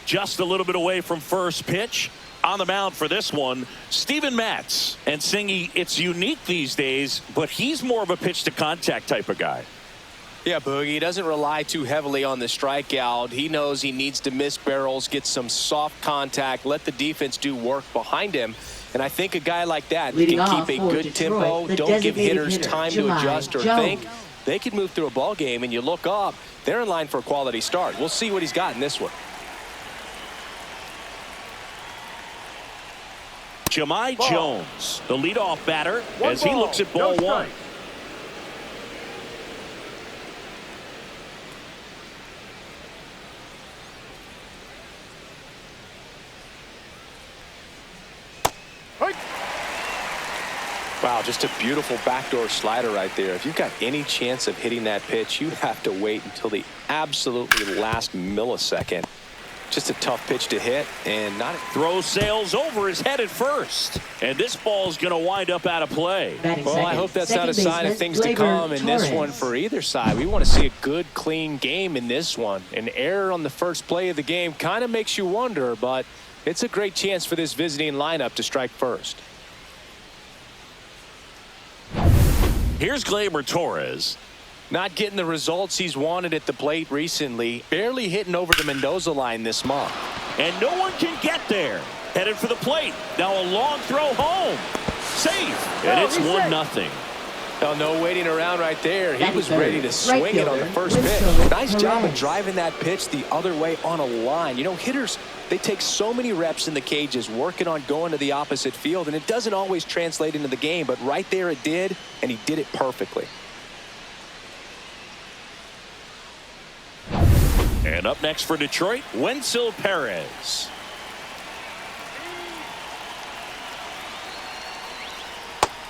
just a little bit away from first pitch. On the mound for this one, Steven Matz. And Singy, it's unique these days, but he's more of a pitch to contact type of guy. Yeah, Boogie, he doesn't rely too heavily on the strikeout. He knows he needs to miss barrels, get some soft contact, let the defense do work behind him. And I think a guy like that can keep a good tempo, don't give hitters time to adjust or think. They can move through a ball game, and you look up, they're in line for a quality start. We'll see what he's got in this one. Jahmai Jones, the leadoff batter, as he looks at ball one. Wow, just a beautiful backdoor slider right there. If you've got any chance of hitting that pitch, you have to wait until the absolutely last millisecond. Just a tough pitch to hit, and not throw sails over his head at first, and this ball's going to wind up out of play. Well, I hope that's not a sign of things to come in this one for either side. We want to see a good, clean game in this one. An error on the first play of the game kind of makes you wonder, but it's a great chance for this visiting lineup to strike first. Here's Gleyber Torres. Not getting the results he's wanted at the plate recently. Barely hitting over the Mendoza line this month. And no one can get there. Headed for the plate. Now a long throw home. Safe. And it's 1-0. Oh, no waiting around right there. He was ready to swing it on the first pitch. Nice job of driving that pitch the other way on a line. You know, hitters, they take so many reps in the cages working on going to the opposite field, and it doesn't always translate into the game, but right there it did, and he did it perfectly. And up next for Detroit, Wenzel Perez.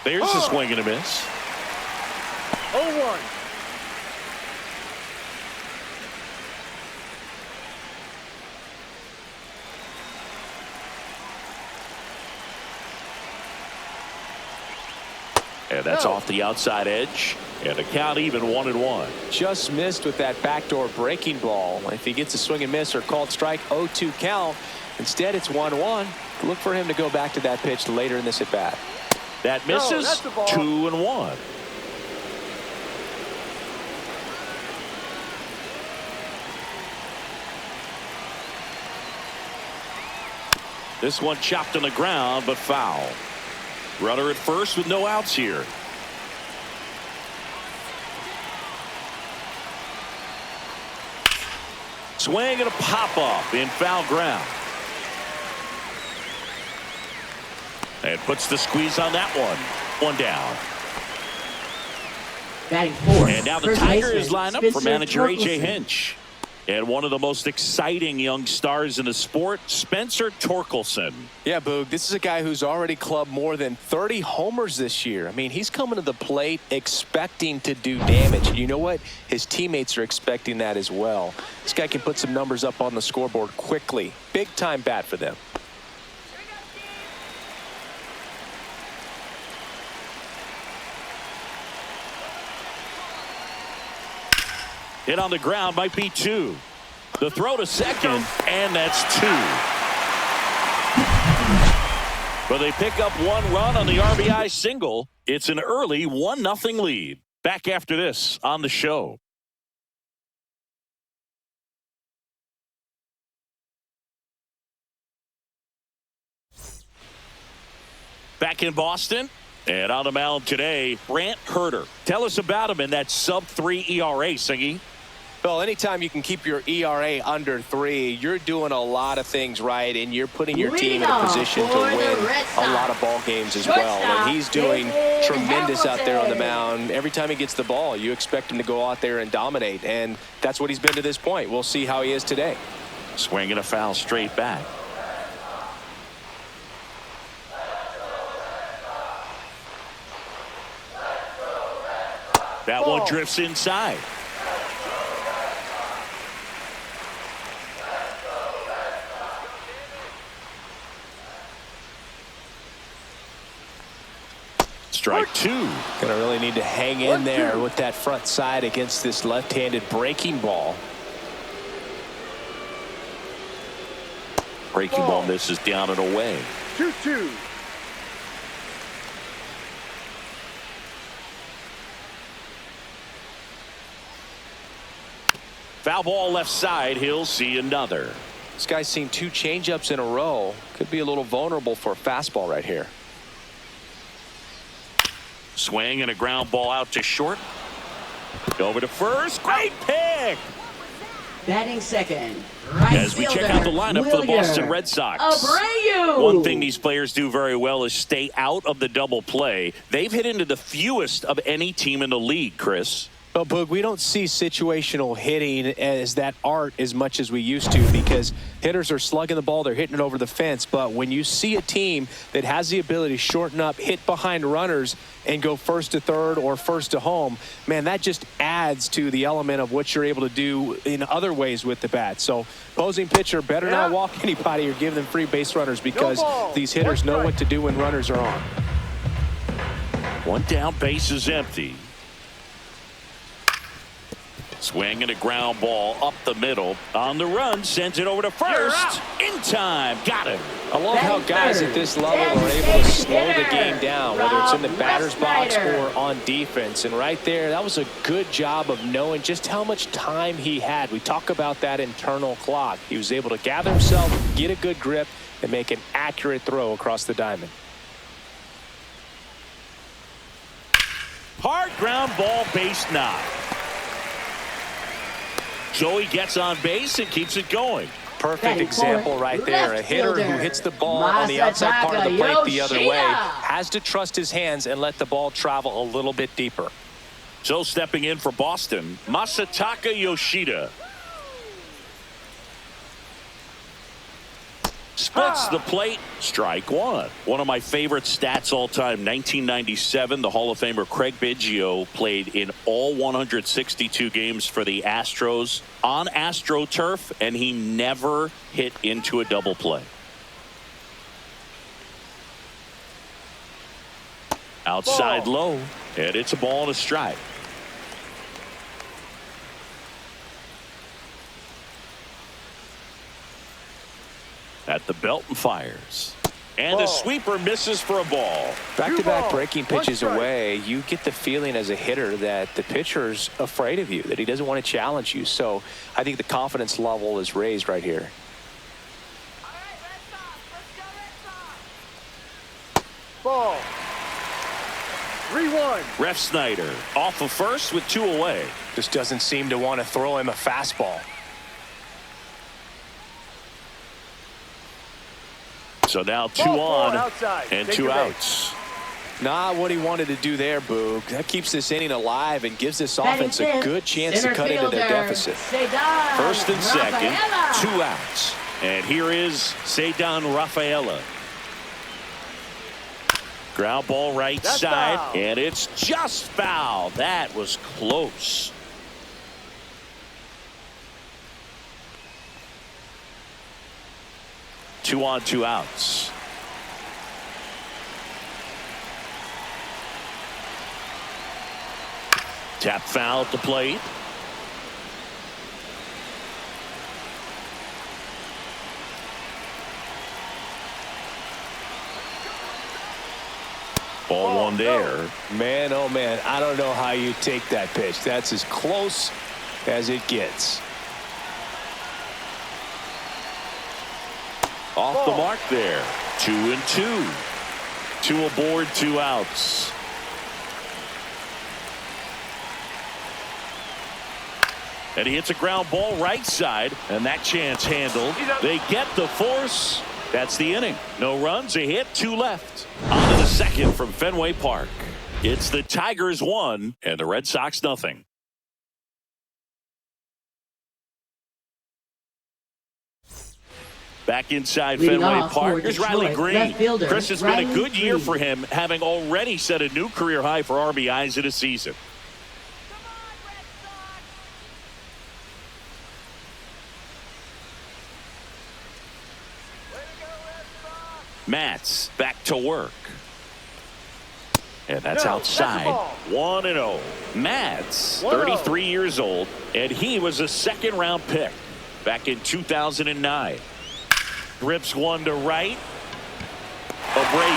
There's a swing and a miss. 0-1. And that's off the outside edge. And a count even 1-1. Just missed with that backdoor breaking ball. If he gets a swing and miss or called strike, 0-2 count. Instead, it's 1-1. Look for him to go back to that pitch later in this at bat. That misses. 2-1. This one chopped on the ground, but foul. Runner at first with no outs here. Swing and a pop-up in foul ground. And puts the squeeze on that one. One down. And now the Tigers line up for manager A.J. Hinch. And one of the most exciting young stars in the sport, Spencer Torkelson. Yeah, Boog, this is a guy who's already clubbed more than 30 homers this year. I mean, he's coming to the plate expecting to do damage. And you know what? His teammates are expecting that as well. This guy can put some numbers up on the scoreboard quickly. Big-time bat for them. Hit on the ground, might be 2. The throw to second, and that's 2. But they pick up 1 run on the RBI single. It's an early 1-0 lead. Back after this on the show. Back in Boston. And on the mound today, Brant Herter. Tell us about him in that sub-3 ERA, Singy. Well, anytime you can keep your ERA under 3, you're doing a lot of things right, and you're putting your team in a position to win a lot of ball games as well. And he's doing tremendous out there on the mound. Every time he gets the ball, you expect him to go out there and dominate, and that's what he's been to this point. We'll see how he is today. Swing and a foul straight back. That one drifts inside. Strike 2. Gonna really need to hang in there with that front side against this left-handed breaking ball. Breaking ball misses down and away. 2-2. Foul ball left side. He'll see another. This guy's seen 2 changeups in a row. Could be a little vulnerable for a fastball right here. Swing and a ground ball out to short. Over to first. Great pick. Batting second, right As we check out the lineup for the Boston Red Sox. Abreu. One thing these players do very well is stay out of the double play. They've hit into the fewest of any team in the league, Chris. Well, Boog, we don't see situational hitting as that art as much as we used to because hitters are slugging the ball, they're hitting it over the fence. But when you see a team that has the ability to shorten up, hit behind runners, and go first to third or first to home, man, that just adds to the element of what you're able to do in other ways with the bat. So opposing pitcher better not walk anybody or give them free base runners because these hitters know what to do when runners are on. One down, base is empty. Swing and a ground ball up the middle. On the run, sends it over to first. In time. Got it. I love how guys at this level are able to slow the game down, whether it's in the batter's box or on defense. And right there, that was a good job of knowing just how much time he had. We talk about that internal clock. He was able to gather himself, get a good grip, and make an accurate throw across the diamond. Hard ground ball, base knock. Joey gets on base and keeps it going. Perfect example right there. A hitter who hits the ball on the outside part of the plate the other way has to trust his hands and let the ball travel a little bit deeper. So stepping in for Boston, Masataka Yoshida. Splits the plate. Strike one. One of my favorite stats all time, 1997, the Hall of Famer Craig Biggio played in all 162 games for the Astros on AstroTurf, and he never hit into a double play. Outside low, and it's a ball and a strike. At the belt and fires. And the sweeper misses for a ball. Back-to-back breaking pitches away, you get the feeling as a hitter that the pitcher's afraid of you, that he doesn't want to challenge you. So I think the confidence level is raised right here. Ball. 3-1. Ref Snyder off of first with 2 away. Just doesn't seem to want to throw him a fastball. So now 2 on and 2 outs. Not what he wanted to do there, Boog. That keeps this inning alive and gives this offense a good chance to cut into their deficit. First and second, 2 outs. And here is Ceddanne Rafaela. Ground ball right side, and it's just foul. That was close. Two on, 2 outs. Tap foul at the plate. Ball one there. Man, oh man, I don't know how you take that pitch. That's as close as it gets. Off the mark there. 2 and 2. 2 aboard, 2 outs. And he hits a ground ball right side, and that chance handled. They get the force. That's the inning. No runs, a hit, 2 left. On to the second from Fenway Park. It's the Tigers 1 and the Red Sox nothing. Back inside Fenway Park. Here's Riley Green. Chris, has been a good year for him, having already set a new career high for RBIs in a season. Matz back to work. And that's outside. 1-0. Matz, 33 years old, and he was a second-round pick back in 2009. Rips one to right. Abreu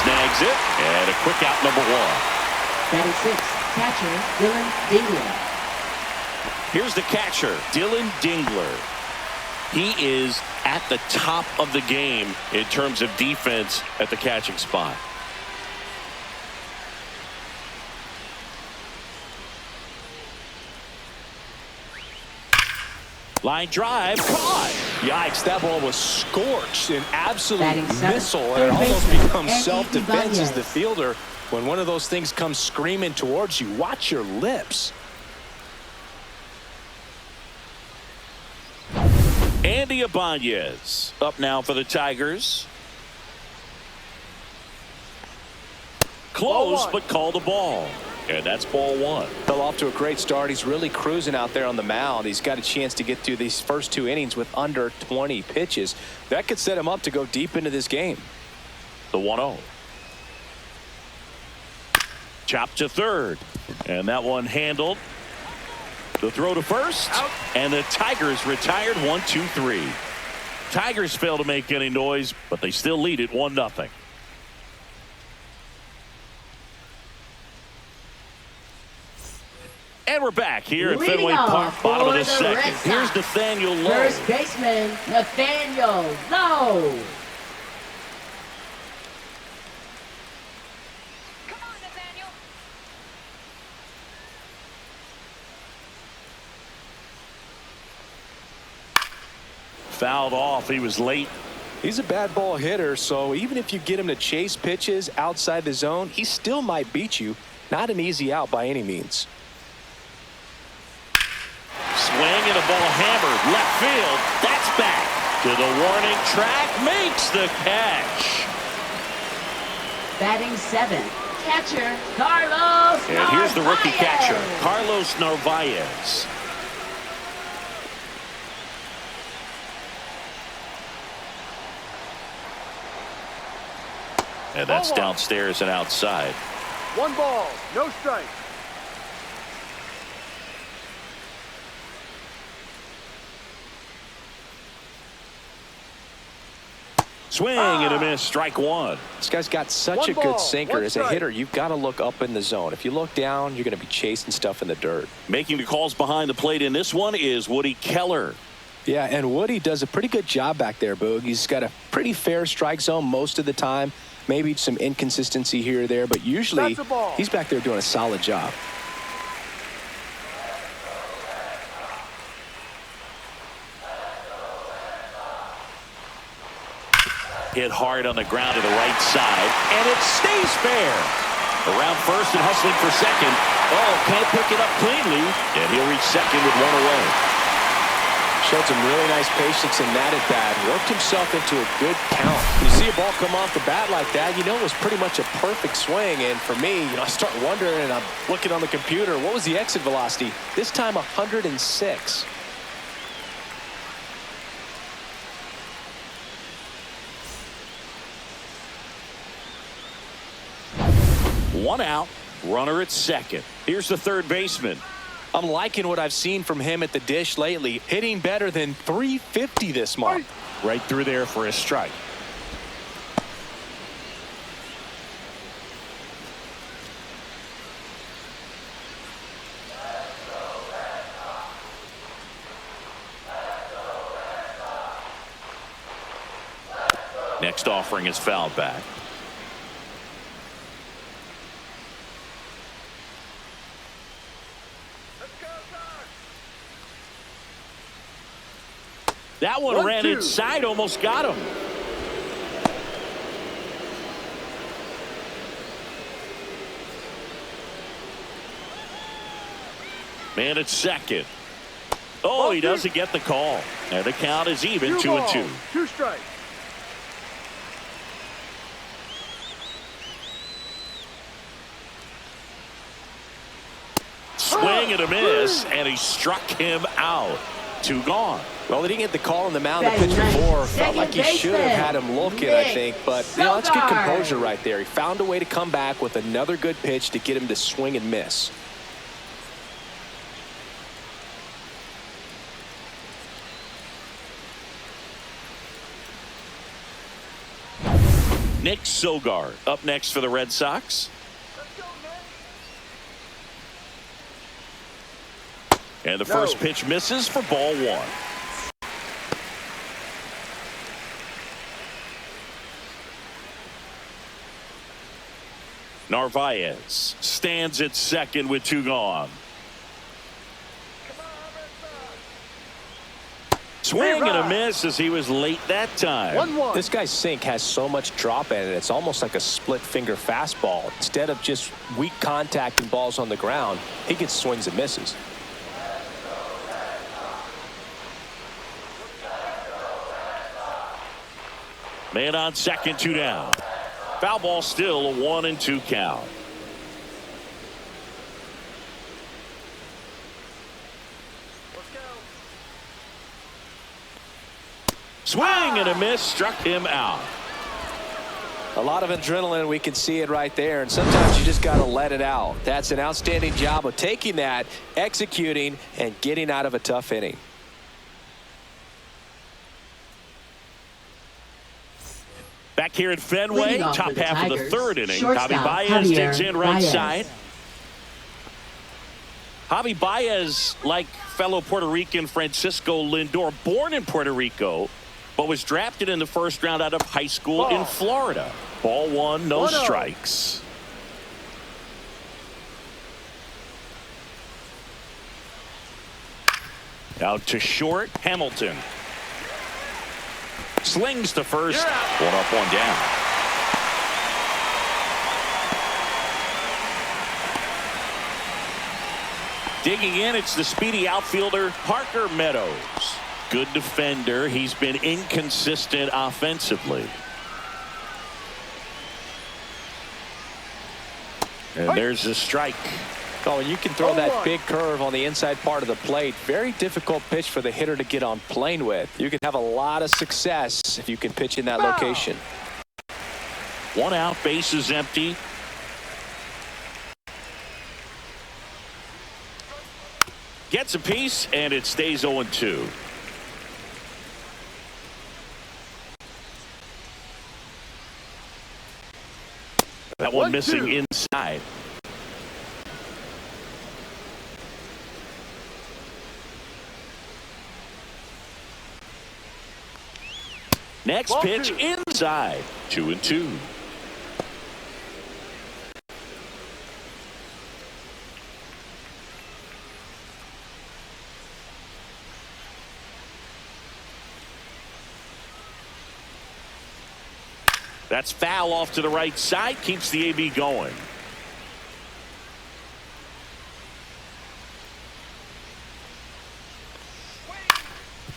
snags it. And a quick out, number one. Batting sixth, catcher Dylan Dingler. Here's the catcher, Dylan Dingler. He is at the top of the game in terms of defense at the catching spot. Line drive, caught. Yikes, that ball was scorched, an absolute Batting seventh, missile, and third it almost baseman, becomes Mlb self-defense as Envivo. the fielder. When one of those things comes screaming towards you, watch your lips. Andy Ibanez up now for the Tigers. Close, but called the ball. And that's ball one. Fell off to a great start. He's really cruising out there on the mound. He's got a chance to get through these first two innings with under 20 pitches. That could set him up to go deep into this game. The 1-0. Chop to third. And that one handled. The throw to first. Out. And the Tigers retired 1-2-3. Tigers fail to make any noise, but they still lead it 1-0. And we're back here at Fenway Park, bottom of the second. Here's Nathaniel Lowe. First baseman Nathaniel Lowe. Come on, Nathaniel. Fouled off. He was late. He's a bad ball hitter, so even if you get him to chase pitches outside the zone, he still might beat you. Not an easy out by any means. Swing and a ball hammered left field. That's back to the warning track. Makes the catch. Batting seventh, catcher Carlos And here's the rookie Narvaez. catcher, Carlos Narvaez. And that's downstairs and outside. 1 ball, no strike. Swing and a miss, strike one. This guy's got such 1 a ball, good sinker. 1 As a strike. hitter, you've got to look up in the zone. If you look down, you're going to be chasing stuff in the dirt. Making the calls behind the plate in this one is Woody Keller. Yeah, and Woody does a pretty good job back there, Boog. He's got a pretty fair strike zone most of the time. Maybe some inconsistency here or there, but usually That's a ball. he's back there doing a solid job. Hit hard on the ground to the right side, and it stays fair. Around first and hustling for second. Oh, can't pick it up cleanly, and he'll reach second with one away. Showed some really nice patience in that at bat. Worked himself into a good count. You see a ball come off the bat like that, you know it was pretty much a perfect swing. And for me, I start wondering, and I'm looking on the computer, what was the exit velocity? This time 106. One out, runner at second. Here's the third baseman. I'm liking what I've seen from him at the dish lately. Hitting better than .350 this month. Right through there for a strike. Next offering is fouled back. That one ran 1-2. inside, almost got him. Man at second. Oh, he doesn't get the call. And the count is even, 2-2. 2 strikes. Swing and a miss, and he struck him out. 2 gone. Well, he didn't get the call on the mound the Batting pitch ninth, before. Felt second like he should have had him baseman, looking, I Nick think. But, that's good Sogard. composure right there. He found a way to come back with another good pitch to get him to swing and miss. Nick Sogard up next for the Red Sox. And the first pitch misses for ball one. Narvaez stands at second with two gone. Swing and a miss as he was late that time. 1-1. This guy's sink has so much drop in it. It's almost like a split finger fastball. Instead of just weak contact and balls on the ground, he gets swings and misses. Man on second, two down. Foul ball, still a 1-2 count. Swing and a miss, struck him out. A lot of adrenaline, we can see it right there, and sometimes you just got to let it out. That's an outstanding job of taking that, executing, and getting out of a tough inning. Back here at Fenway, top half of the third inning. Shortstop, Javi Baez Javier digs in right Baez. side. Javi Baez, like fellow Puerto Rican Francisco Lindor, born in Puerto Rico, but was drafted in the first round out of high school in Florida. Ball one, no 1-0. strikes. Out to short, Hamilton. Slings to first. One up, one down. Digging in, it's the speedy outfielder Parker Meadows. Good defender. He's been inconsistent offensively. And there's a strike. Oh, and you can throw that big curve on the inside part of the plate. Very difficult pitch for the hitter to get on plane with. You can have a lot of success if you can pitch in that location. One out, base is empty. Gets a piece, and it stays 0-2. That one missing inside. Next pitch inside. 2-2. That's foul off to the right side. Keeps the AB going.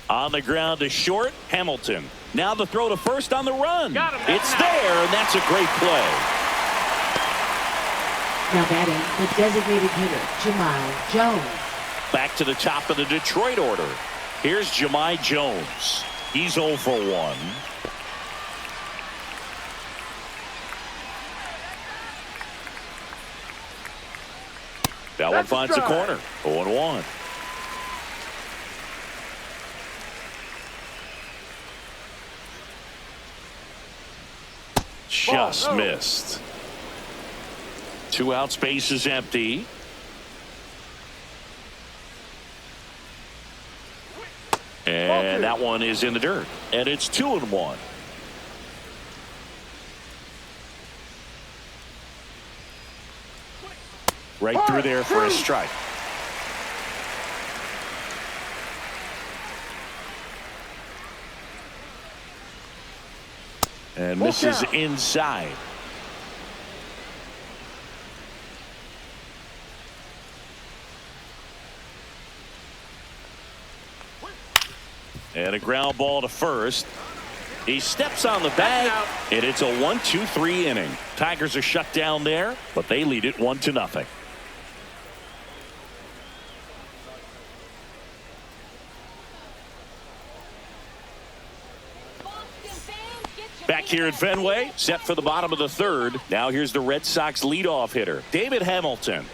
On the ground to short, Hamilton. Now the throw to first on the run. It's there, and that's a great play. Now batting, the designated hitter, Jahmai Jones. Back to the top of the Detroit order. Here's Jahmai Jones. He's 0 for 1. That one finds the corner. 0-1. Just missed. 2 outs, base is empty. And that one is in the dirt. And it's 2-1. Right through there for a strike. And misses inside. And a ground ball to first. He steps on the bag, and it's a 1-2-3 inning. Tigers are shut down there, but they lead it 1-0. Back here at Fenway, set for the bottom of the third. Now here's the Red Sox leadoff hitter, David Hamilton.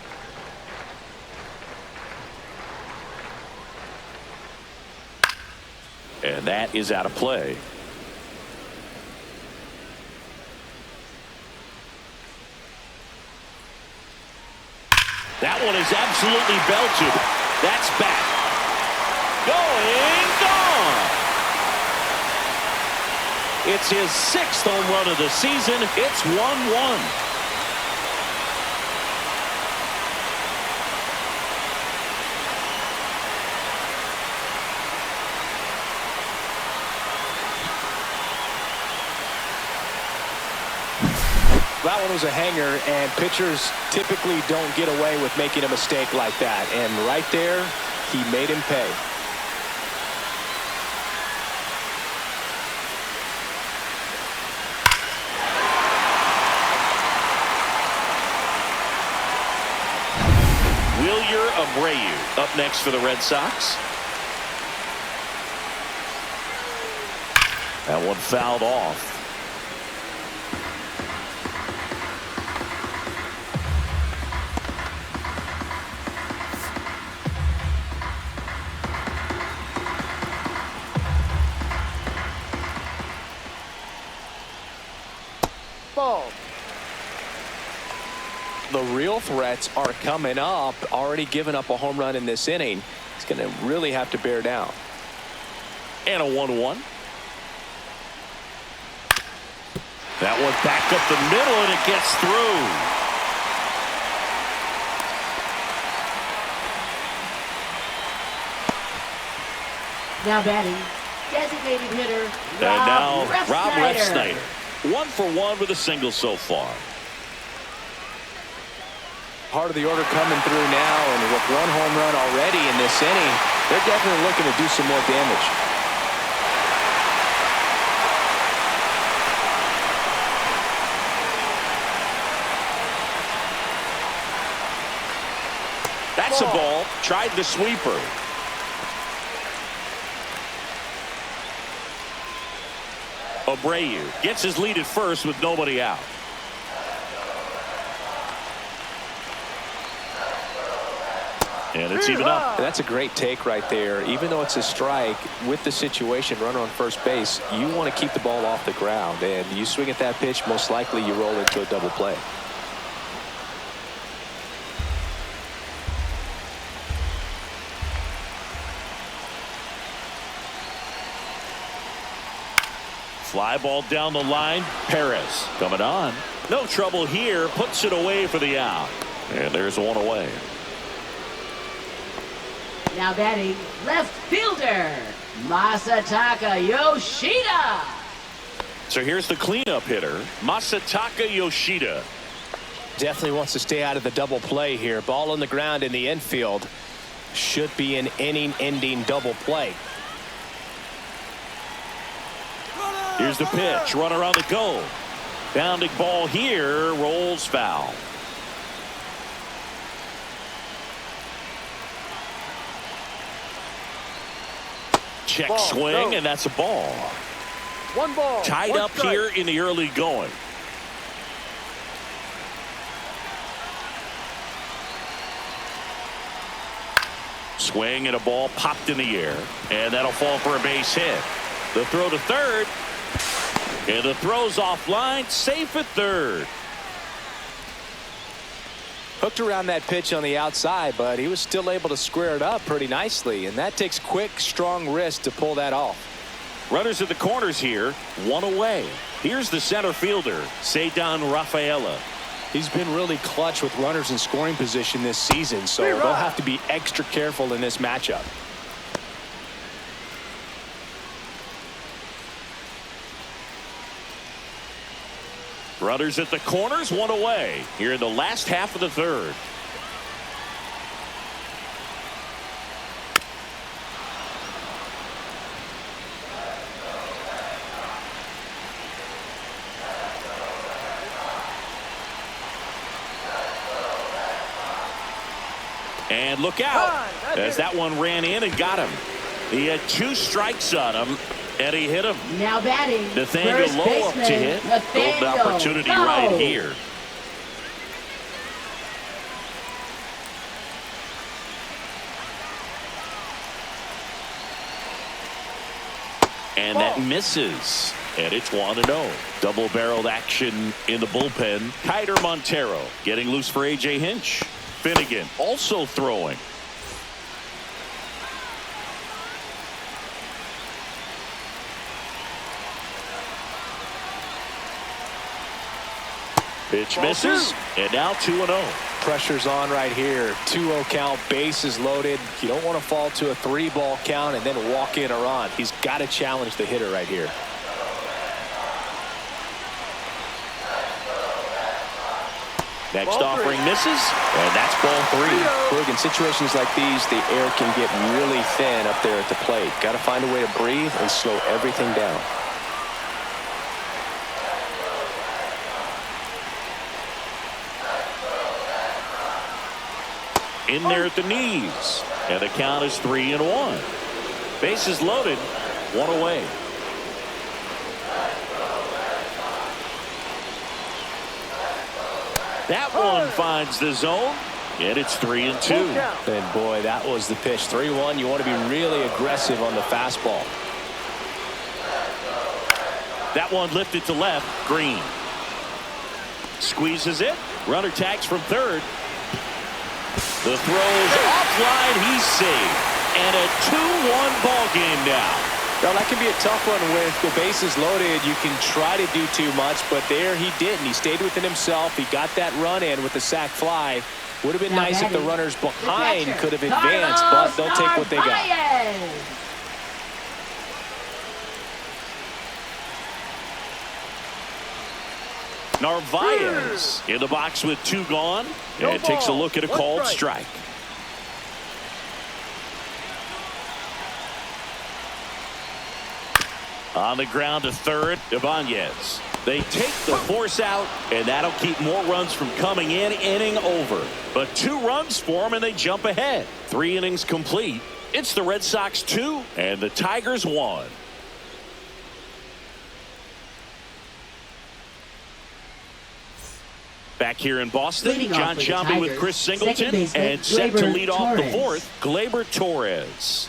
And that is out of play. That one is absolutely belted. That's back. Going, gone. It's his 6th home run of the season. It's 1-1. That one was a hanger, and pitchers typically don't get away with making a mistake like that. And right there, he made him pay. Mlb Envivo up next for the Red Sox. That one fouled off. Ball. The real threats are coming up. Already given up a home run in this inning. He's going to really have to bear down. And a 1-1. That one back up the middle, and it gets through. Now batting, designated hitter, And now Rob Rob Refsnyder. Refsnyder. 1 for 1 with a single so far. Part of the order coming through now, and with 1 home run already in this inning, they're definitely looking to do some more damage. That's a ball. Tried the sweeper. Abreu gets his lead at first with nobody out. And it's even up. That's a great take right there. Even though it's a strike, with the situation, runner on first base, you want to keep the ball off the ground. And you swing at that pitch, most likely you roll into a double play. Fly ball down the line. Perez coming on. No trouble here. Puts it away for the out. And there's one away. Now batting, left fielder, Masataka Yoshida. So here's the cleanup hitter, Masataka Yoshida. Definitely wants to stay out of the double play here. Ball on the ground in the infield. Should be an inning-ending double play. Here's the pitch. Runner on the go. Bounding ball here. Rolls foul. Check swing, and that's a ball. 1 ball. Tied 1 up strike. here in the early going. Swing and a ball popped in the air, and that'll fall for a base hit. The throw to third, and the throw's offline, safe at third. Hooked around that pitch on the outside, but he was still able to square it up pretty nicely, and that takes quick, strong wrist to pull that off. Runners at the corners here, 1 away. Here's the center fielder, Ceddanne Rafaela. He's been really clutch with runners in scoring position this season, so they'll have to be extra careful in this matchup. Runners at the corners, 1 away here in the last half of the third. And look out as that one ran in and got him. He had 2 strikes on him, and he hit him. Now batting, Nathaniel first Lowe up to baseman, hit. Nathaniel Golden opportunity Lowe. right here. And that misses. And it's 1-0. Double-barreled action in the bullpen. Kiter Montero getting loose for A.J. Hinch. Finnegan also throwing. Pitch misses, and now 2-0. Pressure's on right here. 2-0 count, bases loaded. You don't want to fall to a 3-ball count and then walk in a run. He's got to challenge the hitter right here. Next offering misses, and that's ball 3. Look, in situations like these, the air can get really thin up there at the plate. Got to find a way to breathe and slow everything down. In there at the knees, and the count is 3-1. Bases loaded, 1 away. That one finds the zone, and it's 3-2. And boy, that was the pitch. 3-1. You want to be really aggressive on the fastball. That one lifted to left. Green squeezes it. Runner tags from third. The throw's offline. He's safe, and a 2-1 ball game now. Now, that can be a tough one with the bases loaded. You can try to do too much, but there he didn't. He stayed within himself. He got that run in with the sac fly. Would have been nice if the runners behind could have advanced, but they'll take what they got. Narvaez in the box with 2 gone, and takes a look at a called strike. On the ground to third, Ibanez. They take the force out, and that'll keep more runs from coming in. Inning over. But 2 runs for them, and they jump ahead. 3 innings complete. It's the Red Sox 2, and the Tigers 1. Back here in Boston, John Sciambi with Chris Singleton, and set to lead off the 4th, Gleyber Torres.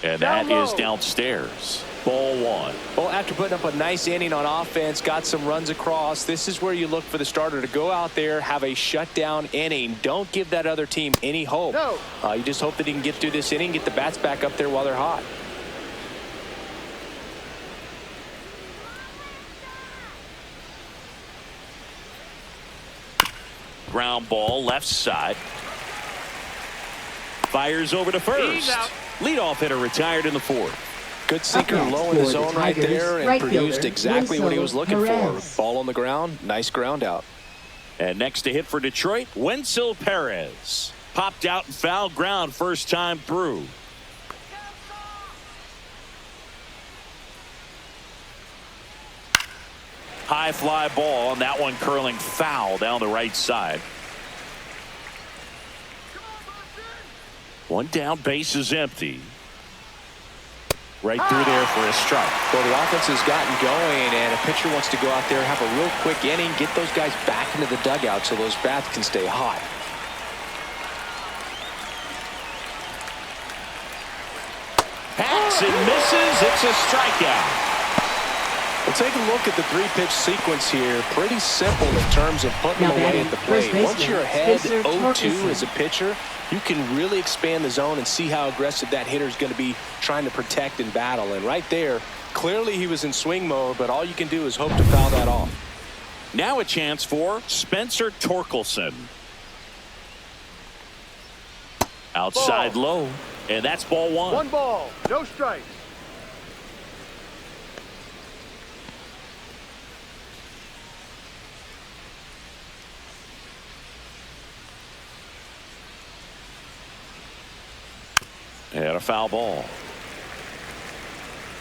And that is downstairs. Ball 1. Well, after putting up a nice inning on offense, got some runs across, this is where you look for the starter to go out there, have a shutdown inning. Don't give that other team any hope. You just hope that he can get through this inning, get the bats back up there while they're hot. Ground ball, left side. Fires over to first. Leadoff hitter retired in the 4th. Good sinker low in the zone right there, and produced exactly what he was looking for. Ball on the ground, nice ground out. And next to hit for Detroit, Wenzel Perez. Popped out and foul ground first time through. High fly ball, and that one curling foul down the right side. 1 down, base is empty. Right through there for a strike. Well, the offense has gotten going, and a pitcher wants to go out there, have a real quick inning, get those guys back into the dugout so those bats can stay hot. Hacks and misses. It's a strikeout. Well, take a look at the 3-pitch sequence here. Pretty simple in terms of putting them away at the plate. Once you're ahead 0-2 as a pitcher, you can really expand the zone and see how aggressive that hitter is going to be trying to protect and battle. And right there, clearly he was in swing mode, but all you can do is hope to foul that off. Now a chance for Spencer Torkelson. Outside low, and that's ball 1. 1 ball, no strikes. And a foul ball.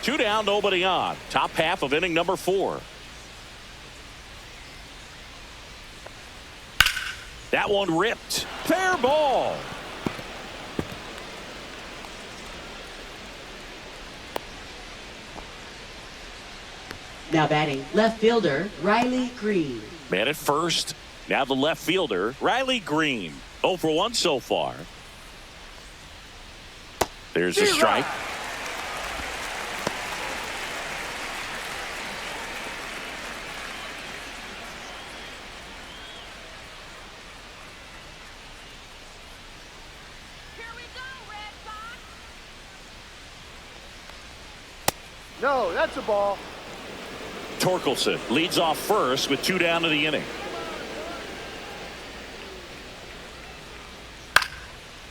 2 down, nobody on. Top half of inning number 4. That one ripped. Fair ball. Now batting, left fielder Riley Green. Man at first. Now the left fielder, Riley Green. 0 for 1 so far. There's a strike. No, that's a ball. Torkelson leads off first with 2 down to the inning.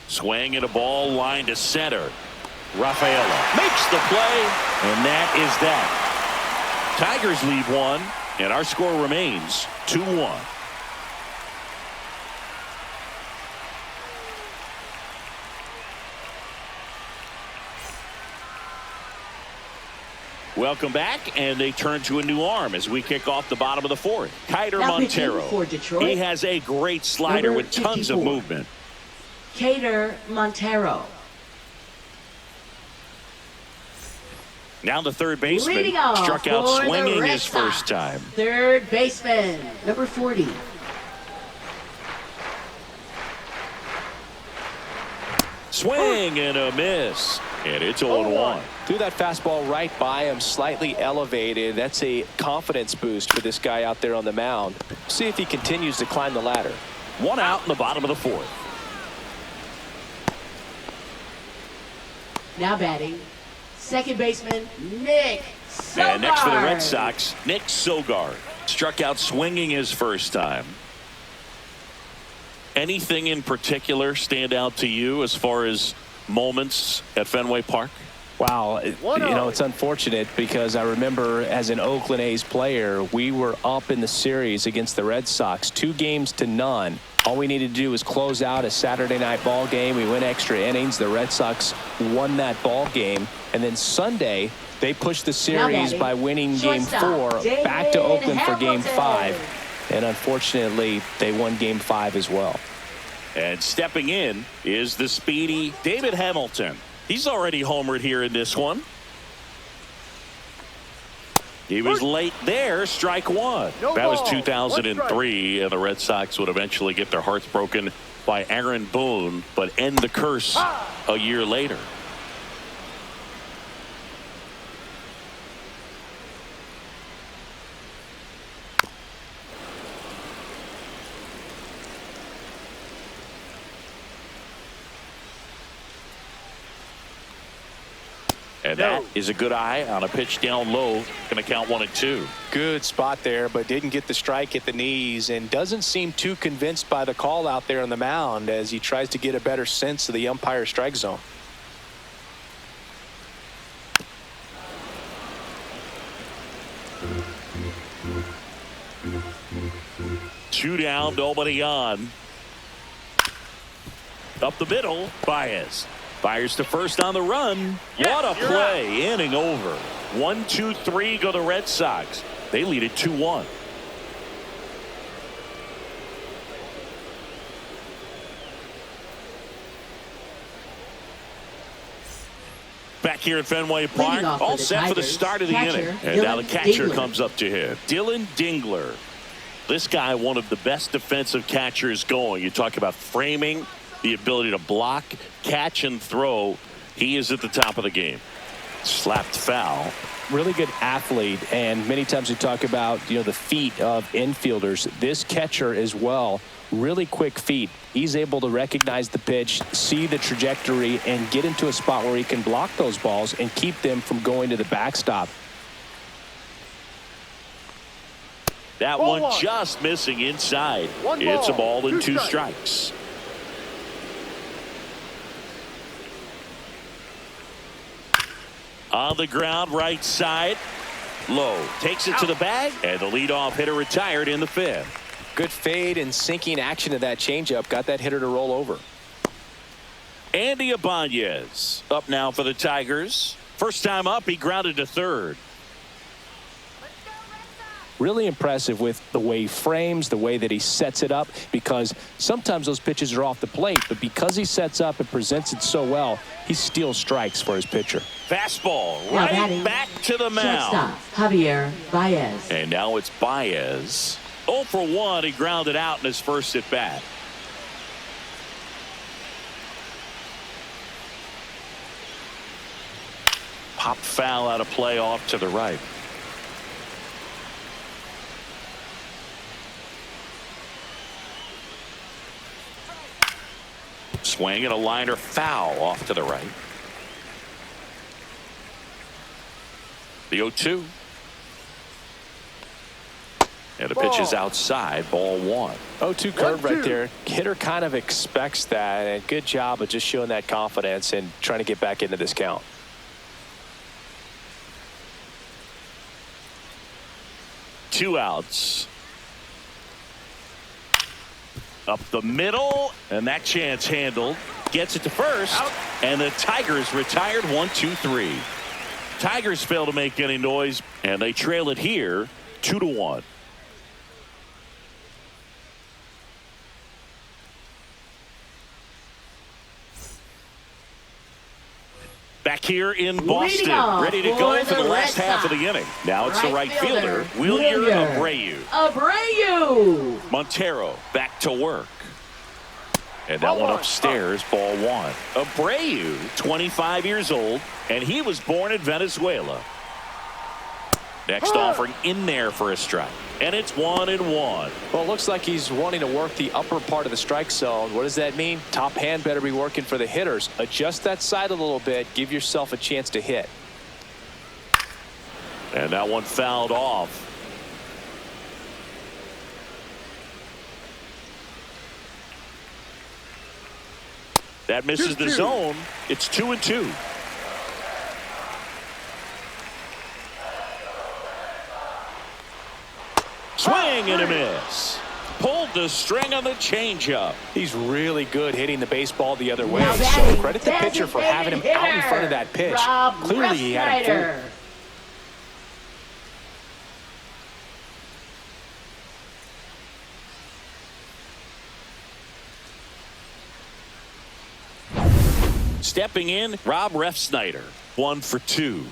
Swing and a ball line to center. Rafaela makes the play, and that is that. Tigers lead 1, and our score remains 2-1. Welcome back, and they turn to a new arm as we kick off the bottom of the 4th. Kiter Montero. He has a great slider with tons of movement. Kiter Montero. Now the third baseman struck out swinging his first time. Third baseman, number 40. Swing and a miss. And it's 0-1. Threw that fastball right by him, slightly elevated. That's a confidence boost for this guy out there on the mound. See if he continues to climb the ladder. 1 out in the bottom of the 4th. Now batting, second baseman, Nick Sogard. And next for the Red Sox, Nick Sogard. Struck out swinging his first time. Anything in particular stand out to you as far as moments at Fenway Park? Wow, it's unfortunate because I remember as an Oakland A's player, we were up in the series against the Red Sox, 2-0. All we needed to do was close out a Saturday night ball game. We went extra innings. The Red Sox won that ball game. And then Sunday, they pushed the series by winning Game 4 back to Oakland for Game 5. And unfortunately, they won Game 5 as well. And stepping in is the speedy David Hamilton. He's already homered here in this one. He was late there. Strike 1. That was 2003, and the Red Sox would eventually get their hearts broken by Aaron Boone, but end the curse a year later. And that is a good eye on a pitch down low. Going to count 1 and 2. Good spot there, but didn't get the strike at the knees and doesn't seem too convinced by the call out there on the mound as he tries to get a better sense of the umpire strike zone. Two down, nobody on. Up the middle, Baez. Fires to first on the run. What a play. Inning over. 1-2-3 go the Red Sox. They lead it 2-1. Back here at Fenway Park, all set for the start of the inning. And now the catcher comes up to hit. Dylan Dingler. This guy, one of the best defensive catchers going. You talk about framing, the ability to block, catch, and throw. He is at the top of the game. Slapped foul. Really good athlete, and many times we talk about the feet of infielders. This catcher as well, really quick feet. He's able to recognize the pitch, see the trajectory, and get into a spot where he can block those balls and keep them from going to the backstop. That one just missing inside. It's a ball and 2 strikes. On the ground, right side. Low takes it to the bag, and the leadoff hitter retired in the 5th. Good fade and sinking action of that changeup. Got that hitter to roll over. Andy Ibanez up now for the Tigers. First time up, he grounded to third. Really impressive with the way he frames, the way that he sets it up, because sometimes those pitches are off the plate, but because he sets up and presents it so well, he steals strikes for his pitcher. Fastball right back to the mound. Shortstop, Javier Baez. And now it's Baez. 0 for 1. He grounded out in his first at bat. Pop foul out of play off to the right. Swing and a liner foul off to the right. The 0-2. And the pitch is outside, ball 1. 0-2 curve right there. Hitter kind of expects that, and good job of just showing that confidence and trying to get back into this count. Two outs. Up the middle, and that chance handled. Gets it to first, and the Tigers retired 1-2-3. Tigers fail to make any noise, and they trail it here 2-1. Back here in Boston, ready to go for the last half of the inning. Now it's the right fielder, Wilyer Abreu. Montero back to work. And that one upstairs, ball 1. Abreu, 25 years old, and he was born in Venezuela. Next offering in there for a strike. And it's 1-1. Well, it looks like he's wanting to work the upper part of the strike zone. What does that mean? Top hand better be working for the hitters. Adjust that side a little bit. Give yourself a chance to hit. And that one fouled off. That misses the zone. It's 2-2. Swing and a miss. Pulled the string on the changeup. He's really good hitting the baseball the other way. So credit the pitcher for having him out in front of that pitch. Clearly he had him fooled. Stepping in, Rob Refsnyder. 1 for 2.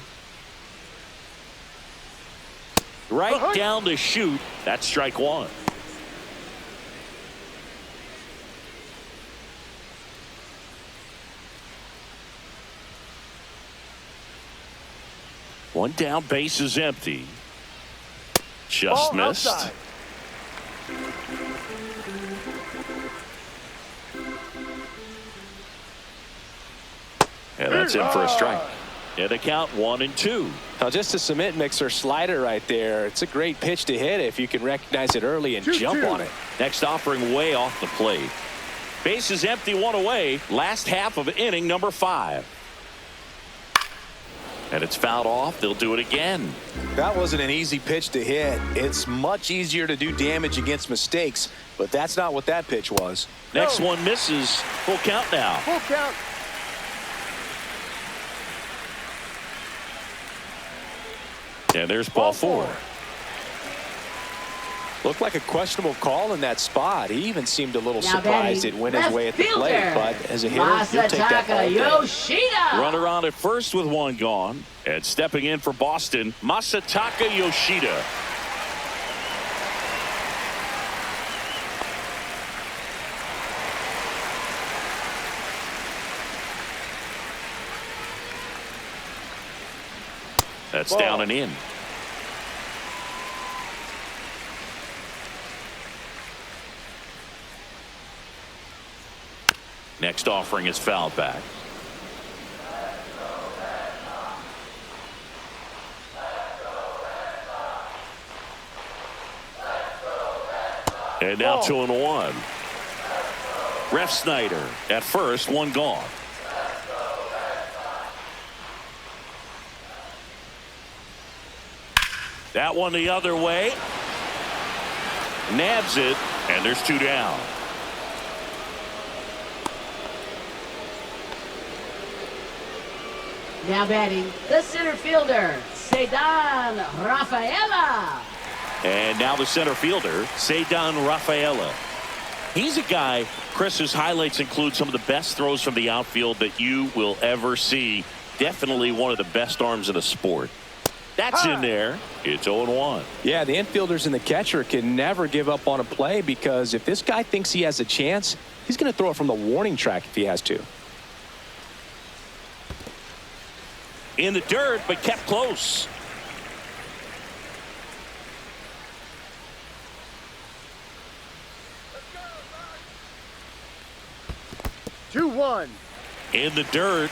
Right down to shoot. That's strike 1. One down, base is empty. Just missed. Outside. And that's in for a strike. And the count 1-2. Now just a cement mixer slider right there. It's a great pitch to hit if you can recognize it early and jump on it. Next offering way off the plate. Base is empty, 1 away. Last half of inning number 5. And it's fouled off. They'll do it again. That wasn't an easy pitch to hit. It's much easier to do damage against mistakes, but that's not what that pitch was. Next one misses. Full count now. Full count. And there's ball 4. Looked like a questionable call in that spot. He even seemed a little surprised it went his way at the plate. But as a hitter, you'll take that all day. Runner on at first with 1 gone. And stepping in for Boston, Masataka Yoshida. That's down and in. Next offering is fouled back. And now 2-1. Refsnyder at first, 1 gone. That one the other way. Nabs it, and there's 2 down. Now batting, the center fielder, Cedar Rafaela. And now the center fielder, Cedar Rafaela. He's a guy, Chris, whose highlights include some of the best throws from the outfield that you will ever see. Definitely one of the best arms in the sport. That's in there. It's 0-1. Yeah, the infielders and the catcher can never give up on a play, because if this guy thinks he has a chance, he's going to throw it from the warning track if he has to. In the dirt, but kept close. Two, 2-1. In the dirt.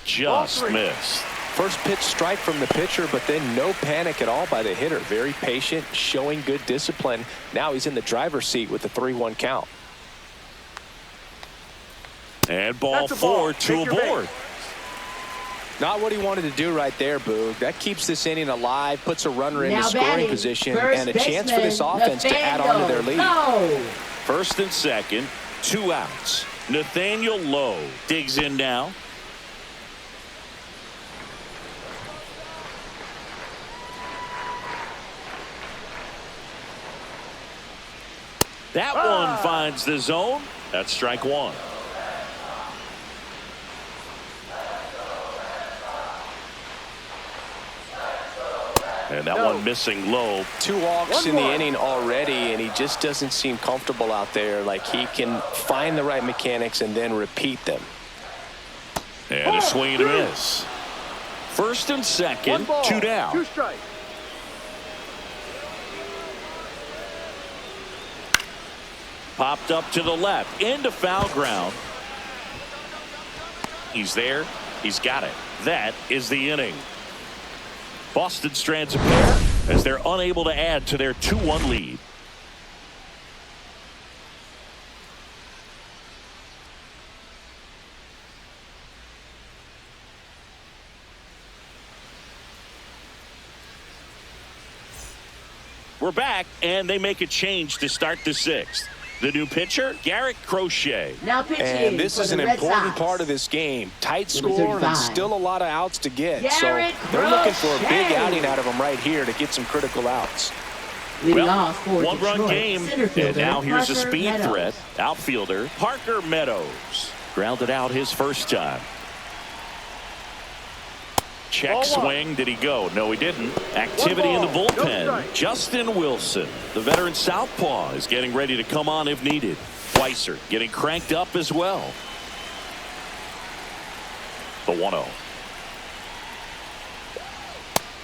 Just missed. First pitch strike from the pitcher, but then no panic at all by the hitter. Very patient, showing good discipline. Now he's in the driver's seat with the 3-1 count. And ball 4, 2 aboard. Not what he wanted to do right there, Boog. That keeps this inning alive, puts a runner into Now scoring batting, position, first and a chance for this baseman, offense to add on to their lead. Lowe. First and second, 2 outs. Nathaniel Lowe digs in now. That one finds the zone. That's strike 1. And that one missing low. 2 walks in the inning already, and he just doesn't seem comfortable out there. Like he can find the right mechanics and then repeat them. And a swing and a miss. First and second, 2 down. 2 strikes. Popped up to the left, into foul ground. He's there. He's got it. That is the inning. Boston strands a pair as they're unable to add to their 2-1 lead. We're back, and they make a change to start the 6th. The new pitcher, Garrett Crochet. Now pitching And this is an Red important Sox. part of this game. Tight Number score and 35. still a lot of outs to get. Garrett So they're looking for a big Crochet. outing out of him right here to get some critical outs. Leading Well, off for 1-run Detroit, game, center and fielder now here's a Parker speed Meadows. threat. Outfielder Parker Meadows grounded out his first time. Check Ball 1. swing. Did he go? No, he didn't. Activity in the ball, no bullpen. strike. Justin Wilson, the veteran southpaw, is getting ready to come on if needed. Weiser getting cranked up as well. The 1-0.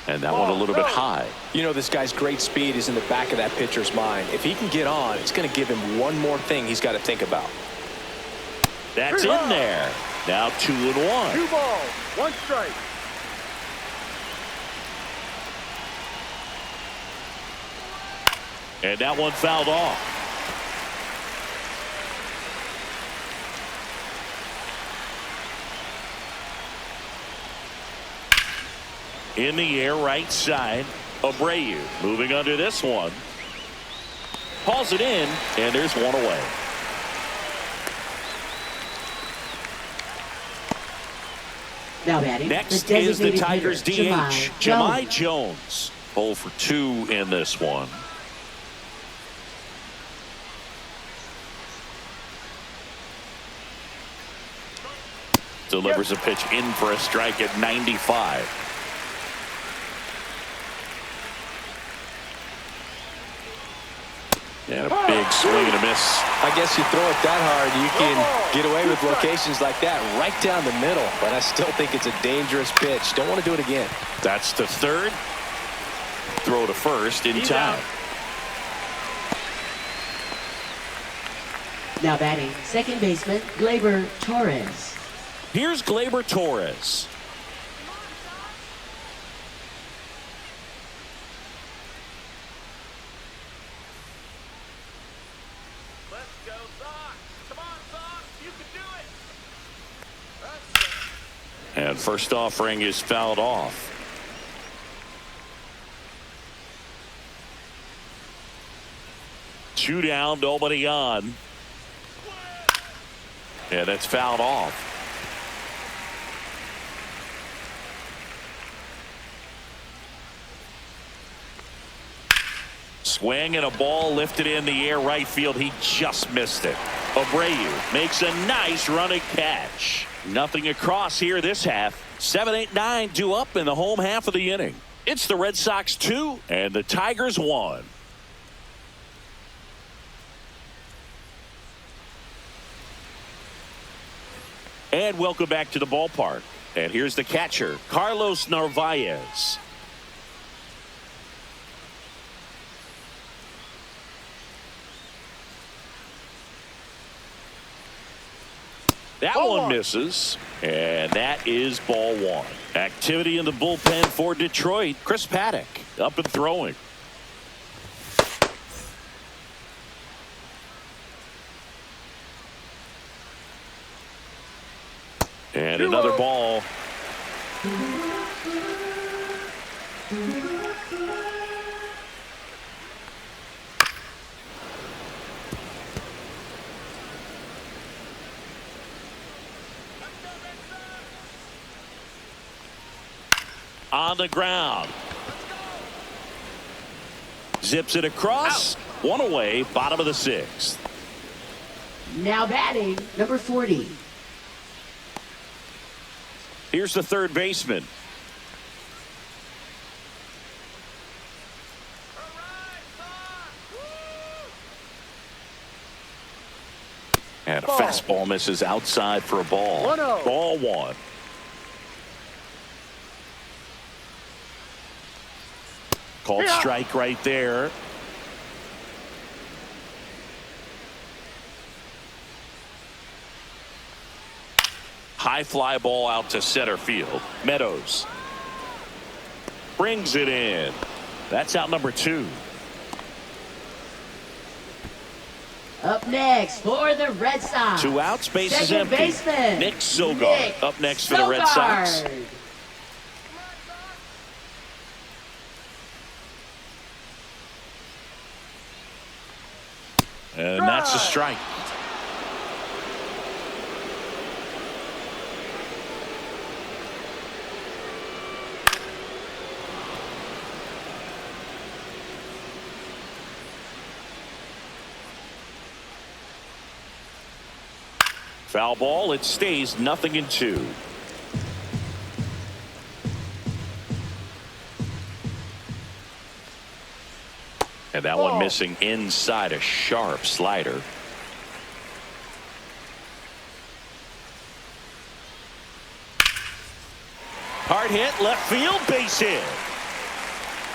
And that one a little bit high. You know, this guy's great speed is in the back of that pitcher's mind. If he can get on, it's going to give him one more thing he's got to think about. That's in there. Now 2-1. 2 balls, 1 strike. And that one fouled off. In the air, right side. Abreu moving under this one. Hauls it in, and there's one away. Now batting, Next is the designated Tigers hitter, DH, Jahmai Jones. 0 for 2 in this one. Delivers a pitch in for a strike at 95. And a big swing and a miss. I guess you throw it that hard, you can get away with locations like that right down the middle. But I still think it's a dangerous pitch. Don't want to do it again. That's to third. Throw to first in time. Now batting, second baseman Gleyber Torres. Here's Gleyber Torres. Let's go, Sox. Come on, Sox. You can do it. And first offering is fouled off. Two down, nobody on. Yeah, that's fouled off. Swing and a ball lifted in the air right field. He just missed it. Abreu makes a nice running catch. Nothing across here this half. 7, 8, 9 due up in the home half of the inning. It's the Red Sox 2 and the Tigers 1. And welcome back to the ballpark. And here's the catcher, Carlos Narvaez. That one misses, and that is ball 1. Activity in the bullpen for Detroit. Chris Paddock up and throwing. And another ball. On the ground. Zips it across. One away, bottom of the 6th. Now batting, number 40. Here's the third baseman. And a fastball misses outside for a ball. 1-0. Ball 1. Called strike right there. High fly ball out to center field. Meadows brings it in. That's out number 2. Up next for the Red Sox. 2 outs, base is Second empty. baseman, Nick Sogard up next for the Red Sox. Sogard. And that's a strike. Foul ball. It stays 0-2. And that one missing inside, a sharp slider. Hard hit, left field, base hit.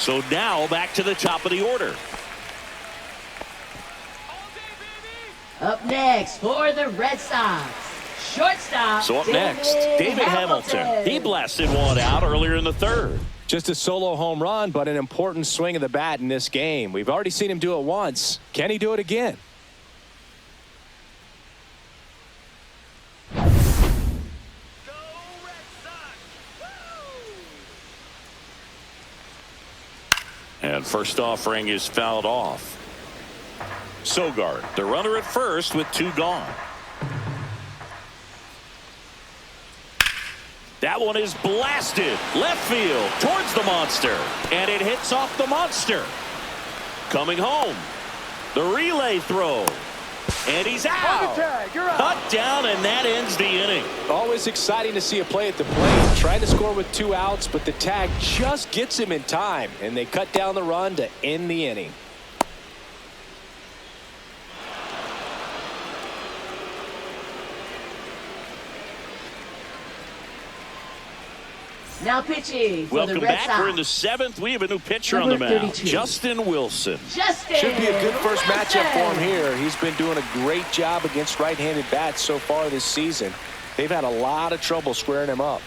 So now back to the top of the order. Up next for the Red Sox, shortstop. So up next, David Hamilton. He blasted one out earlier in the 3rd. Just a solo home run, but an important swing of the bat in this game. We've already seen him do it once. Can he do it again? Go Red Sox! Woo! And first offering is fouled off. Sogard, the runner at first with 2 gone. That one is blasted left field towards the monster, and it hits off the monster. Coming home, the relay throw, and he's out. Cut down, and that ends the inning. Always exciting to see a play at the plate. Trying to score with 2 outs, but the tag just gets him in time, and they cut down the run to end the inning. Now pitching for Welcome the Red back. Sox. We're in the 7th. We have a new pitcher on the Number mound, 32. Justin Wilson. Justin Should be a good first matchup for him Wilson. here. He's been doing a great job against right-handed bats so far this season. They've had a lot of trouble squaring him up.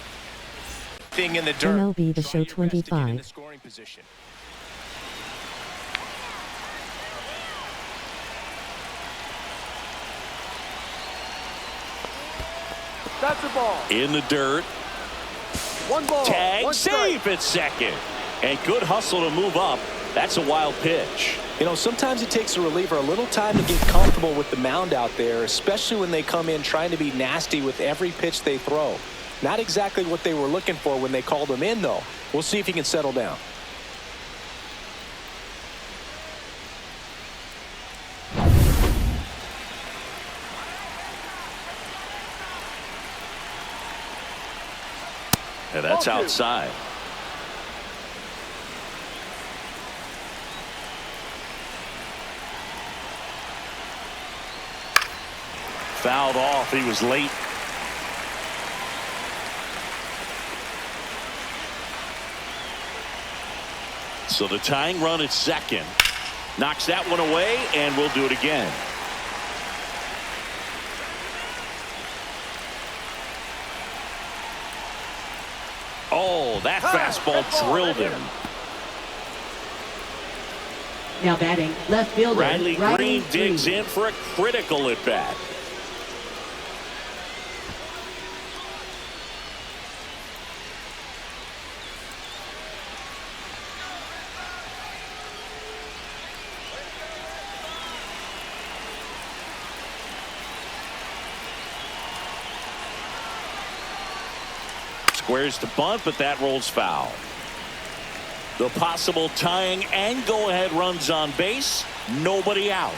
Thing in the dirt. MLB The Try Show your best to get in 25. the scoring position. That's the ball. In the dirt. 1 ball. Tag, 1 strike. safe at second. And good hustle to move up. That's a wild pitch. You know, sometimes it takes a reliever a little time to get comfortable with the mound out there, especially when they come in trying to be nasty with every pitch they throw. Not exactly what they were looking for when they called him in, though. We'll see if he can settle down. And that's outside. Fouled off. He was late. So the tying run at second. Knocks that one away, and we'll do it again. Oh, that fastball drilled him. Now batting, left fielder Riley Green digs in for a critical at bat. Squares to bunt, but that rolls foul. The possible tying and go-ahead runs on base. Nobody out.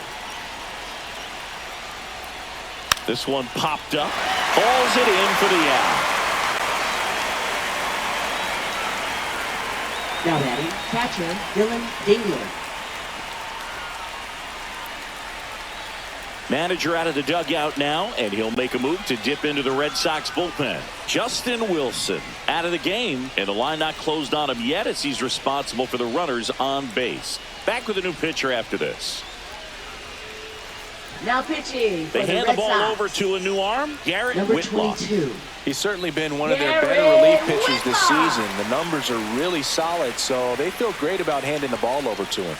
This one popped up. Hauls it in for the out. Now batting, catcher Dylan Dingler. Manager out of the dugout now, and he'll make a move to dip into the Red Sox bullpen. Justin Wilson out of the game, and the line not closed on him yet as he's responsible for the runners on base. Back with a new pitcher after this. Now pitching for They hand Red the ball Sox. over to a new arm, Garrett Number Whitlock. 22. He's certainly been one of their better relief pitchers this season. The numbers are really solid, so they feel great about handing the ball over to him.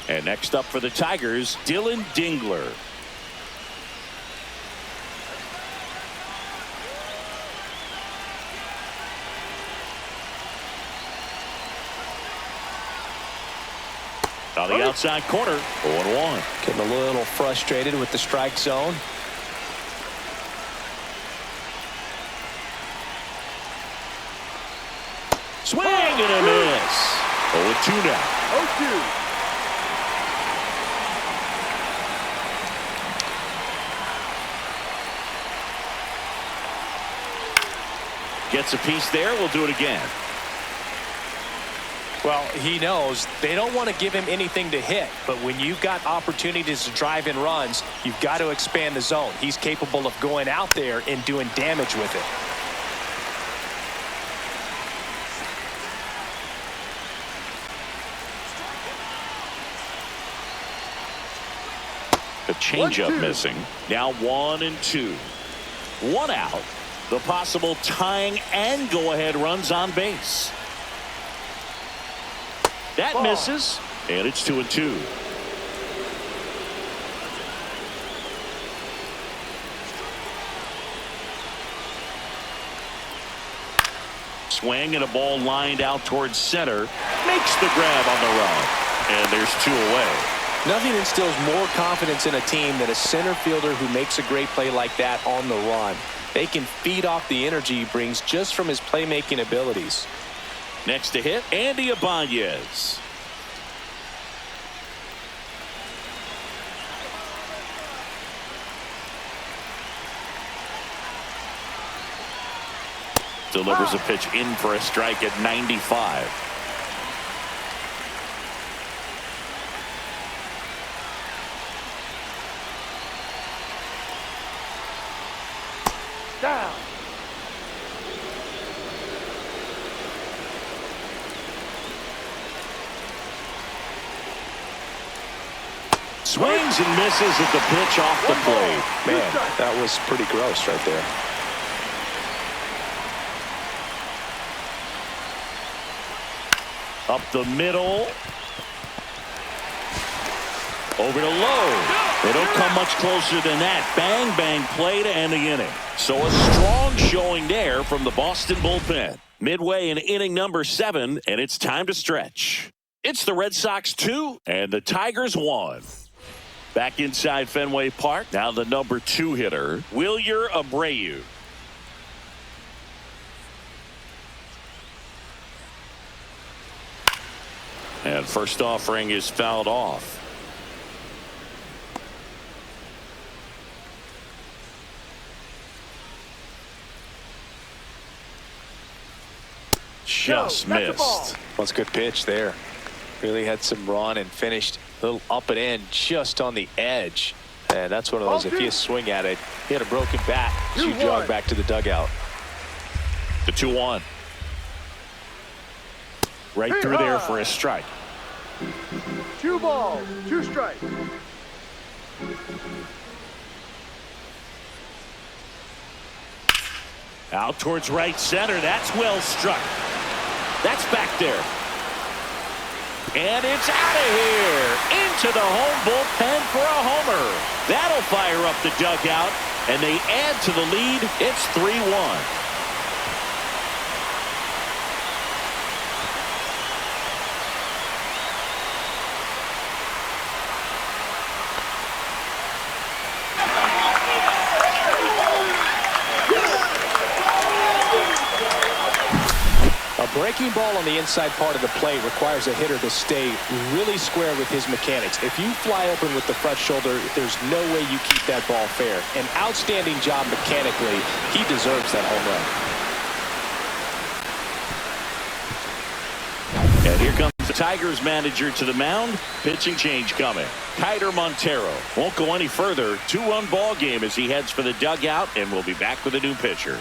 And next up for the Tigers, Dylan Dingler. On the outside corner, 0-1. Getting a little frustrated with the strike zone. Swing and a miss. 0-2 now. 0-2. Gets a piece there. We'll do it again. Well, he knows they don't want to give him anything to hit, but when you've got opportunities to drive in runs, you've got to expand the zone. He's capable of going out there and doing damage with it. The changeup missing. Now 1-2. One out. The possible tying and go-ahead runs on base. That misses, and it's 2-2. Swing and a ball lined out towards center. Makes the grab on the run, and there's 2 away. Nothing instills more confidence in a team than a center fielder who makes a great play like that on the run. They can feed off the energy he brings just from his playmaking abilities. Next to hit, Andy Ibanez. Delivers a pitch in for a strike at 95. Down. Swings and misses at the pitch off the plate. Man, that was pretty gross right there. Up the middle. Over to low. They don't come much closer than that. Bang, bang play to end the inning. So a strong showing there from the Boston bullpen. Midway in inning number 7, and it's time to stretch. It's the Red Sox 2 and the Tigers 1. Back inside Fenway Park. Now the number 2 hitter, Wilyer Abreu. And first offering is fouled off. just missed. Well, it's a good pitch there. Really had some run and finished a little up and in just on the edge. And that's one of those, if you swing at it, hit a broken bat, you jog back to the dugout. The 2-1. Right through there for a strike. 2 balls, 2 strikes. Out towards right center. That's well struck. That's back there. And it's out of here. Into the home bullpen for a homer. That'll fire up the dugout. And they add to the lead. It's 3-1. Breaking ball on the inside part of the plate requires a hitter to stay really square with his mechanics. If you fly open with the front shoulder, there's no way you keep that ball fair. An outstanding job mechanically. He deserves that home run. And here comes the Tigers manager to the mound. Pitching change coming. Kiter Montero won't go any further. 2-run ball game as he heads for the dugout, and we'll be back with a new pitcher.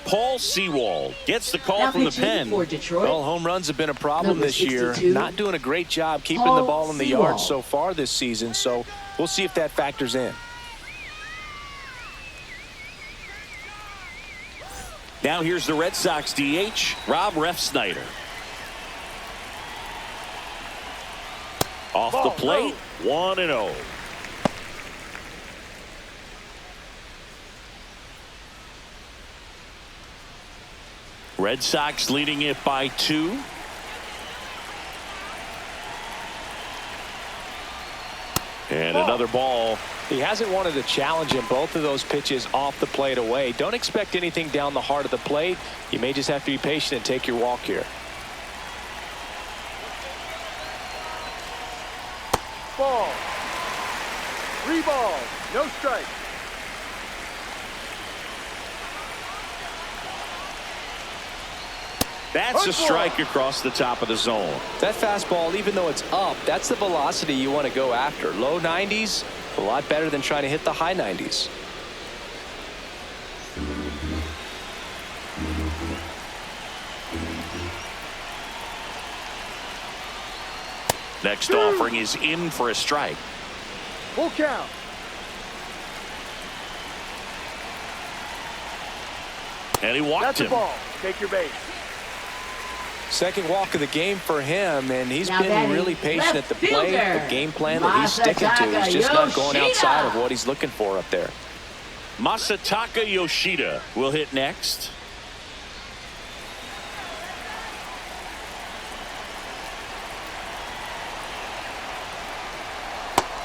Paul Sewald gets the call from the pen. Well, home runs have been a problem this year. Not doing a great job keeping the ball in the yard so far this season, so we'll see if that factors in. Now here's the Red Sox DH, Rob Refsnyder. Off the plate, 1-0. Red Sox leading it by 2. And another ball. He hasn't wanted a challenge in both of those pitches off the plate away. Don't expect anything down the heart of the plate. You may just have to be patient and take your walk here. Ball. 3 balls, no strikes. That's a strike across the top of the zone. That fastball, even though it's up, that's the velocity you want to go after. Low 90s, a lot better than trying to hit the high 90s. Next offering is in for a strike. Full count. And he walked That's him. a ball. Take your base. Second walk of the game for him, and he's been really patient at the plate. The game plan that he's sticking to is just not going outside of what he's looking for up there. Masataka Yoshida will hit next.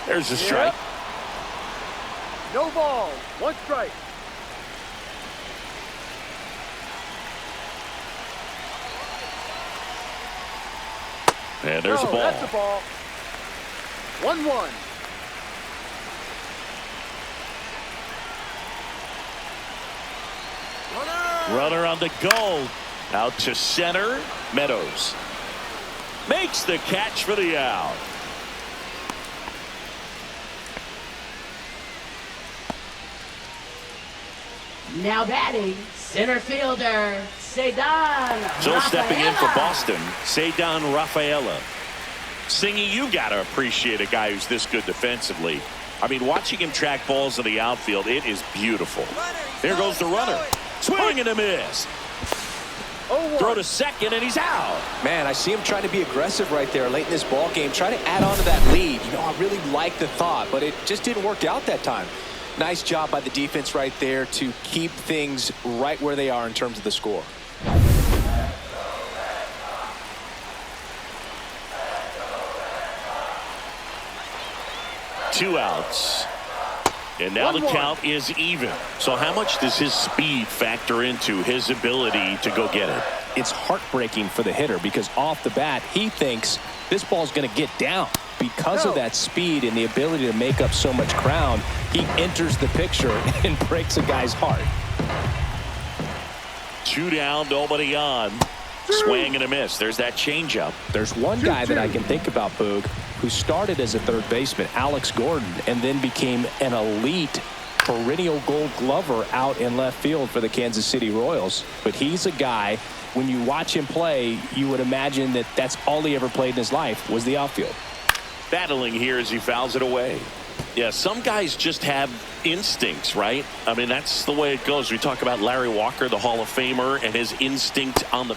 There's a strike. No ball. 1 strike. And there's a ball. That's a ball. 1-1. Runner on the go. Out to center. Meadows makes the catch for the out. Now batting, center fielder, Cedar. So stepping in for Boston, Cedar Rafaela. Singy, you got to appreciate a guy who's this good defensively. I mean, watching him track balls in the outfield, it is beautiful. There goes the runner. Swing and a miss. Throw to second, and he's out. Man, I see him trying to be aggressive right there late in this ball game, trying to add on to that lead. You know, I really like the thought, but it just didn't work out that time. Nice job by the defense right there to keep things right where they are in terms of the score. Two outs. And now the count is even. So how much does his speed factor into his ability to go get it? It's heartbreaking for the hitter because off the bat, he thinks this ball's going to get down. because of that speed and the ability to make up so much ground, he enters the picture and breaks a guy's heart. 2 down, nobody on. Swing and a miss. There's that changeup. There's one guy that I can think about, Boog, who started as a third baseman, Alex Gordon, and then became an elite perennial Gold Glover out in left field for the Kansas City Royals. But he's a guy, when you watch him play, you would imagine that that's all he ever played in his life was the outfield. Battling here as he fouls it away. Yeah, some guys just have instincts, right? I mean, that's the way it goes. We talk about Larry Walker, the Hall of Famer, and his instinct on the...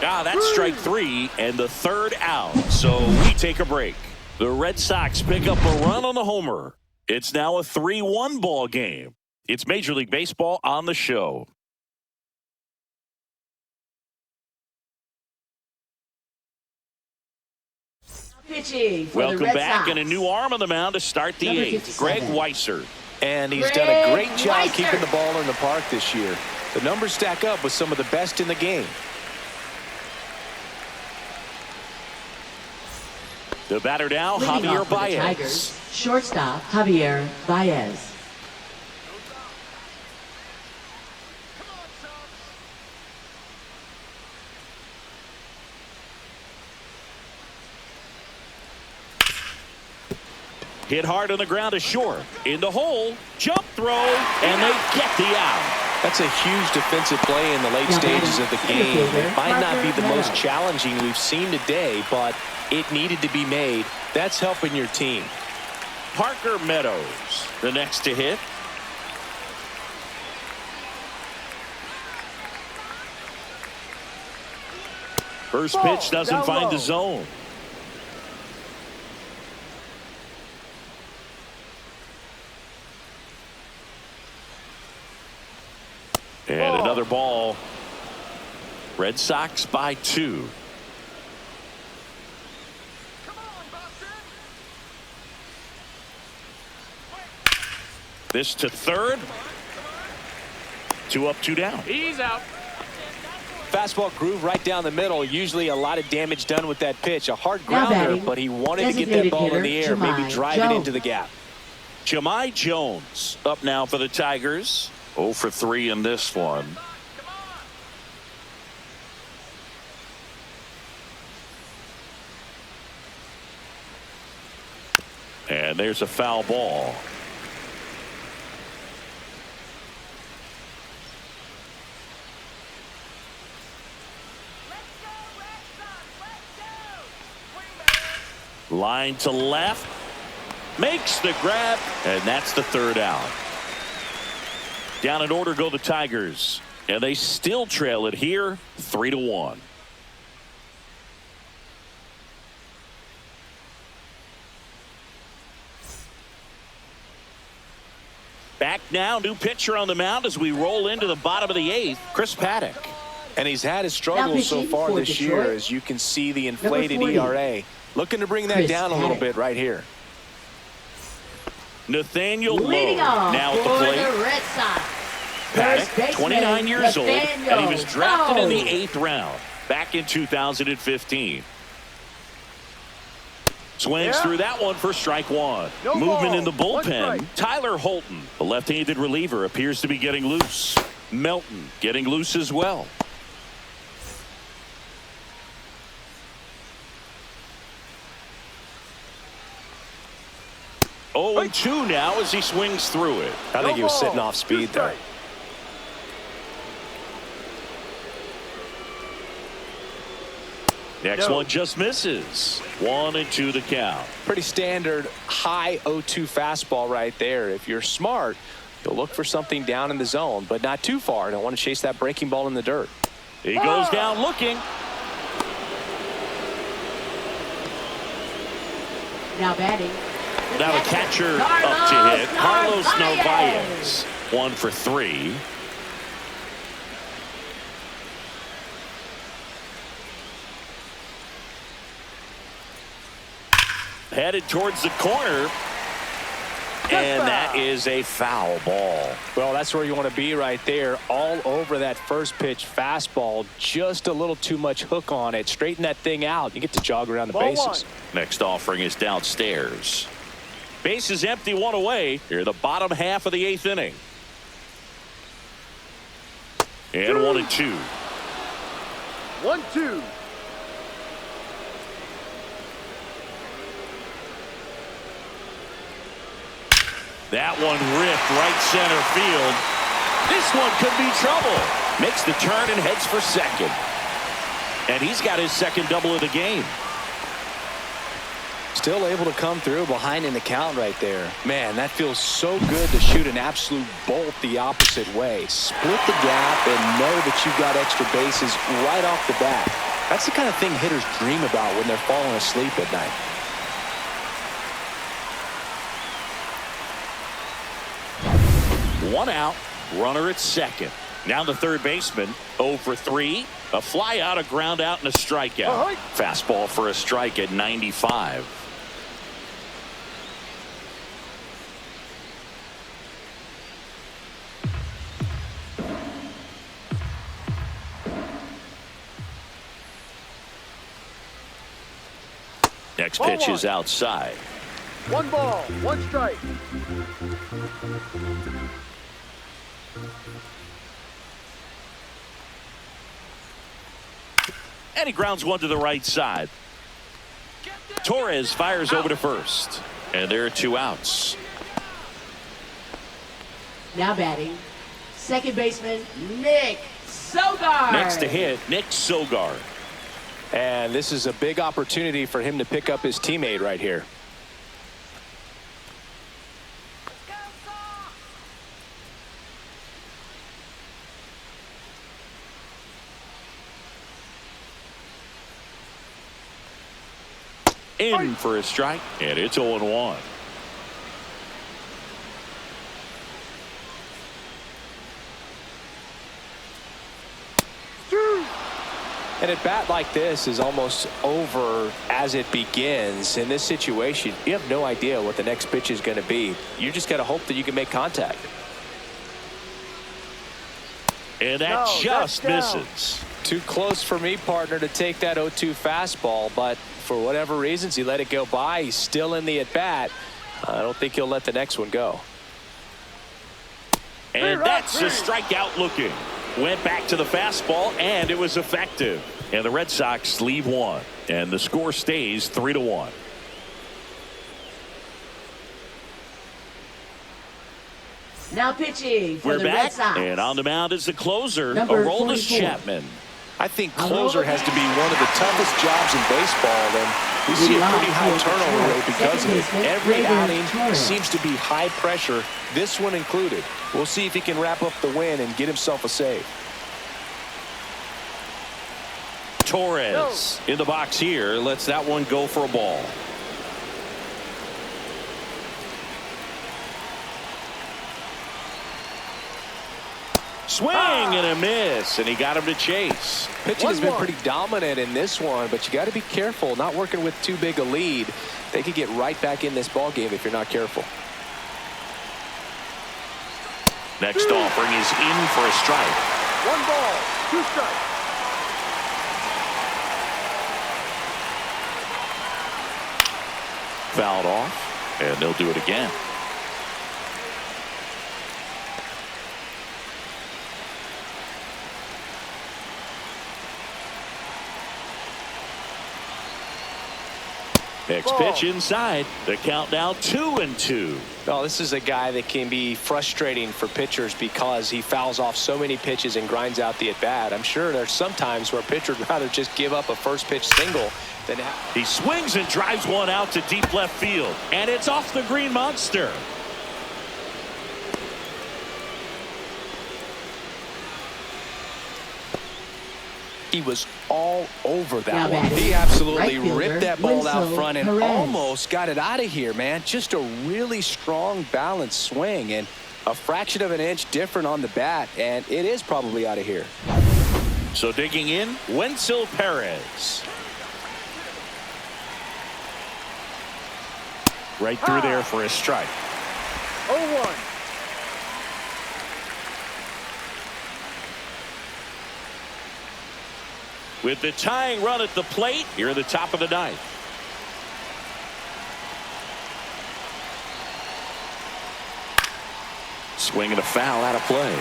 that's strike 3 and the third out. So we take a break. The Red Sox pick up a run on the homer. It's now a 3-1 ball game. It's Major League Baseball on the show. Pitching for Welcome the Red back, Sox. and a new arm on the mound to start the Number 8th. 57. Greg Weissert. And he's done a great job Weiser. keeping the ball in the park this year. The numbers stack up with some of the best in the game. The batter now, Leading Javier off for the Baez. Tigers, shortstop Javier Baez. Hit hard on the ground to short. In the hole, jump throw, and they get the out. That's a huge defensive play in the late Now stages of the game. It might not be the most Parker challenging we've seen today, but it needed to be made. That's helping your team. Parker Meadows, the next to hit. First pitch doesn't find the zone. And another ball. Red Sox by 2. This to third. 2 up, 2 down. He's out. Fastball groove right down the middle. Usually a lot of damage done with that pitch. A hard Now grounder, batting, but he wanted to get that designated ball in the hitter, air, maybe Jahmai drive it Jones. into the gap. Jahmai Jones up now for the Tigers. 0 for 3 in this one. And there's a foul ball. Line to left. Makes the grab. And that's the third out. Down in order go the Tigers. And they still trail it here 3-1. Back now, new pitcher on the mound as we roll into the bottom of the 8th, Chris Paddock. And he's had his struggles so pitching far for this year, Detroit, as you can see the inflated number 40, ERA. Looking to bring that Chris down a little Paddock. bit right here. Nathaniel Lowe Leading off now at for the plate. the Red Sox. Paddock, First baseman, 29 years old, Nathaniel and he was drafted in the Lowe. 8th round back in 2015. Swings through that one for strike 1. No Movement ball. in the 1 bullpen. strike. Tyler Holton, the left-handed reliever, appears to be getting loose. Melton getting loose as well. Oh, and 2 now as he swings through it. I think he was sitting ball. off speed 2 there. strikes. Next No. one just misses. 1-2 the count. Pretty standard high 0-2 fastball right there. If you're smart, you'll look for something down in the zone, but not too far. Don't want to chase that breaking ball in the dirt. He goes down looking. Now batting. Now the catcher up to hit. Carlos Narvaez. 1 for 3. Headed towards the corner. And that is a foul ball. Well, that's where you want to be right there. All over that first pitch fastball. Just a little too much hook on it. Straighten that thing out. You get to jog around the bases. Next offering is downstairs. Base is empty, one away. Here the bottom half of the 8th inning. And 1-2. 1-2. That one ripped right center field. This one could be trouble. Makes the turn and heads for second. And he's got his second double of the game. Still able to come through behind in the count right there. Man, that feels so good to shoot an absolute bolt the opposite way. Split the gap and know that you've got extra bases right off the bat. That's the kind of thing hitters dream about when they're falling asleep at night. One out, runner at second. Now the third baseman, 0 for 3. A fly out, a ground out, and a strikeout. Fastball for a strike at 95. Next pitch is outside. 1 ball, 1 strike. And he grounds one to the right side. Torres fires over to first. And there are 2 outs. Now batting, second baseman Nick Sogard. Next to hit, Nick Sogard. And this is a big opportunity for him to pick up his teammate right here. In for a strike, and it's 0-1. An at bat like this is almost over as it begins. In this situation, you have no idea what the next pitch is going to be. You just got to hope that you can make contact. And that just misses. Too close for me, partner, to take that 0-2 fastball, but for whatever reasons, he let it go by. He's still in the at bat. I don't think he'll let the next one go. And that's a strikeout looking. Went back to the fastball, and it was effective. And the Red Sox leave one. And the score stays 3-1. Now pitching for We're the back, Red Sox. and on the mound is the closer, Number Aroldis 44. Chapman. I think closer has to be one of the toughest jobs in baseball, and we see a pretty high turnover rate because of it. Every outing seems to be high pressure, this one included. We'll see if he can wrap up the win and get himself a save. Torres in the box here, lets that one go for a ball. Swing and a miss, and he got him to chase. Pitching has been pretty dominant in this one, but you got to be careful, not working with too big a lead. They could get right back in this ball game if you're not careful. Next offering is in for a strike. 1 ball, 2 strikes. Fouled off, and they'll do it again. Next pitch inside. The count now 2-2. Oh, this is a guy that can be frustrating for pitchers because he fouls off so many pitches and grinds out the at bat. I'm sure there's some times where a pitcher would rather just give up a first pitch single than he swings and drives one out to deep left field, and it's off the green monster. He was all over that Now one. batting, He absolutely right fielder, ripped that ball out Winslow front and Perez. almost got it out of here, man. Just a really strong, balanced swing and a fraction of an inch different on the bat, and it is probably out of here. So digging in, Winslow Perez. Right through there for a strike. 0-1. With the tying run at the plate here at the top of the ninth. Swing and a foul out of play.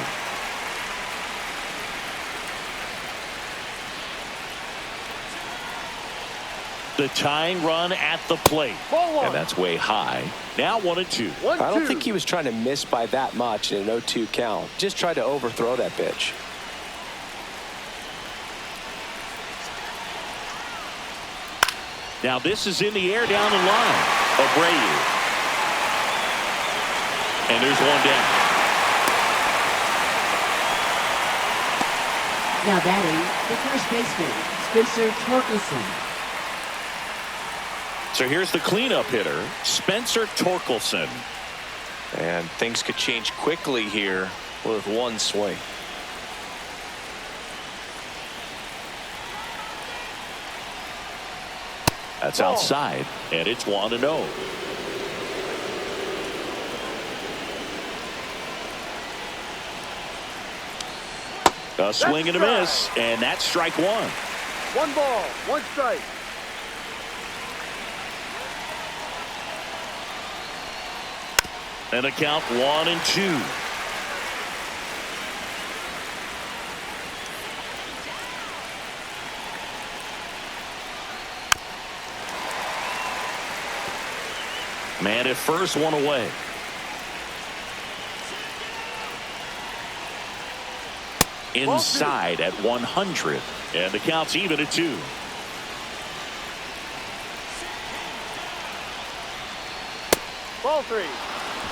The tying run at the plate. And that's way high. Now 1-2. I don't think he was trying to miss by that much in an 0-2 count. Just tried to overthrow that pitch. Now this is in the air down the line. Abreu. And there's one down. Now batting, the first baseman, Spencer Torkelson. So here's the cleanup hitter, Spencer Torkelson. And things could change quickly here with one swing. That's outside, and it's 1-0. A swing and a miss, and that's strike one. 1 ball, 1 strike. And a count 1-2. Man at first, one away. Inside at 100. And the count's even at 2. Ball 3.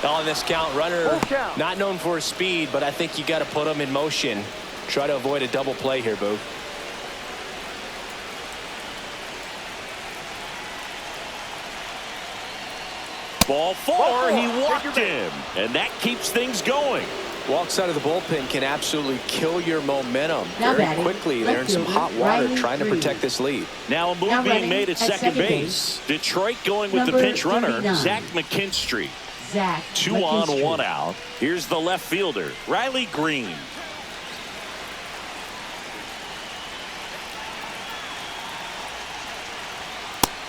On this count, runner Full count. not known for his speed, but I think you got to put him in motion. Try to avoid a double play here, Boo. Ball 4, Ball 4. he walked Take your him. And that keeps things going. Walks out of the bullpen can absolutely kill your momentum. Now Very batting, quickly. They're in some left hot fielder, water Riley trying to Green. protect this lead. Now a move Now being running made at second base. Detroit going with the Number pinch runner, 39. Zach McKinstry. Zach 2 on, McKinstry. 1 out. Here's the left fielder, Riley Green.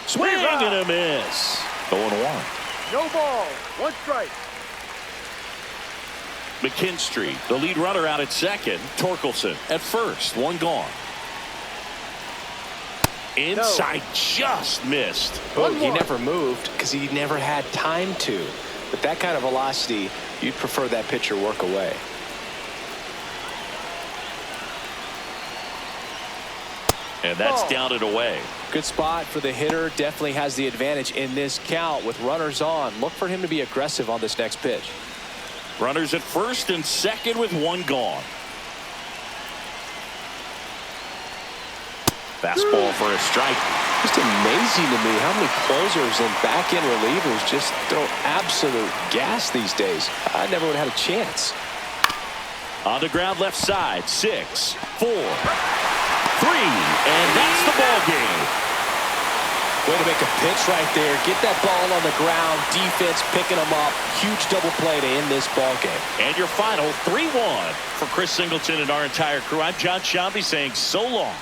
Swing and a miss. 0-1. No ball, 1 strike. McKinstry, the lead runner out at second. Torkelson at first. 1 gone. Inside, just missed. But he never moved because he never had time to. With that kind of velocity, you'd prefer that pitcher work away. And that's down and away. Good spot for the hitter. Definitely has the advantage in this count with runners on. Look for him to be aggressive on this next pitch. Runners at first and second with 1 gone. Fastball for a strike. Just amazing to me how many closers and back-end relievers just throw absolute gas these days. I never would have had a chance. On the ground left side, 6, 4, 3, and that's the ball game. Way to make a pitch right there. Get that ball on the ground. Defense picking them up. Huge double play to end this ball game. And your final 3-1 for Chris Singleton and our entire crew. I'm John Shambi saying so long.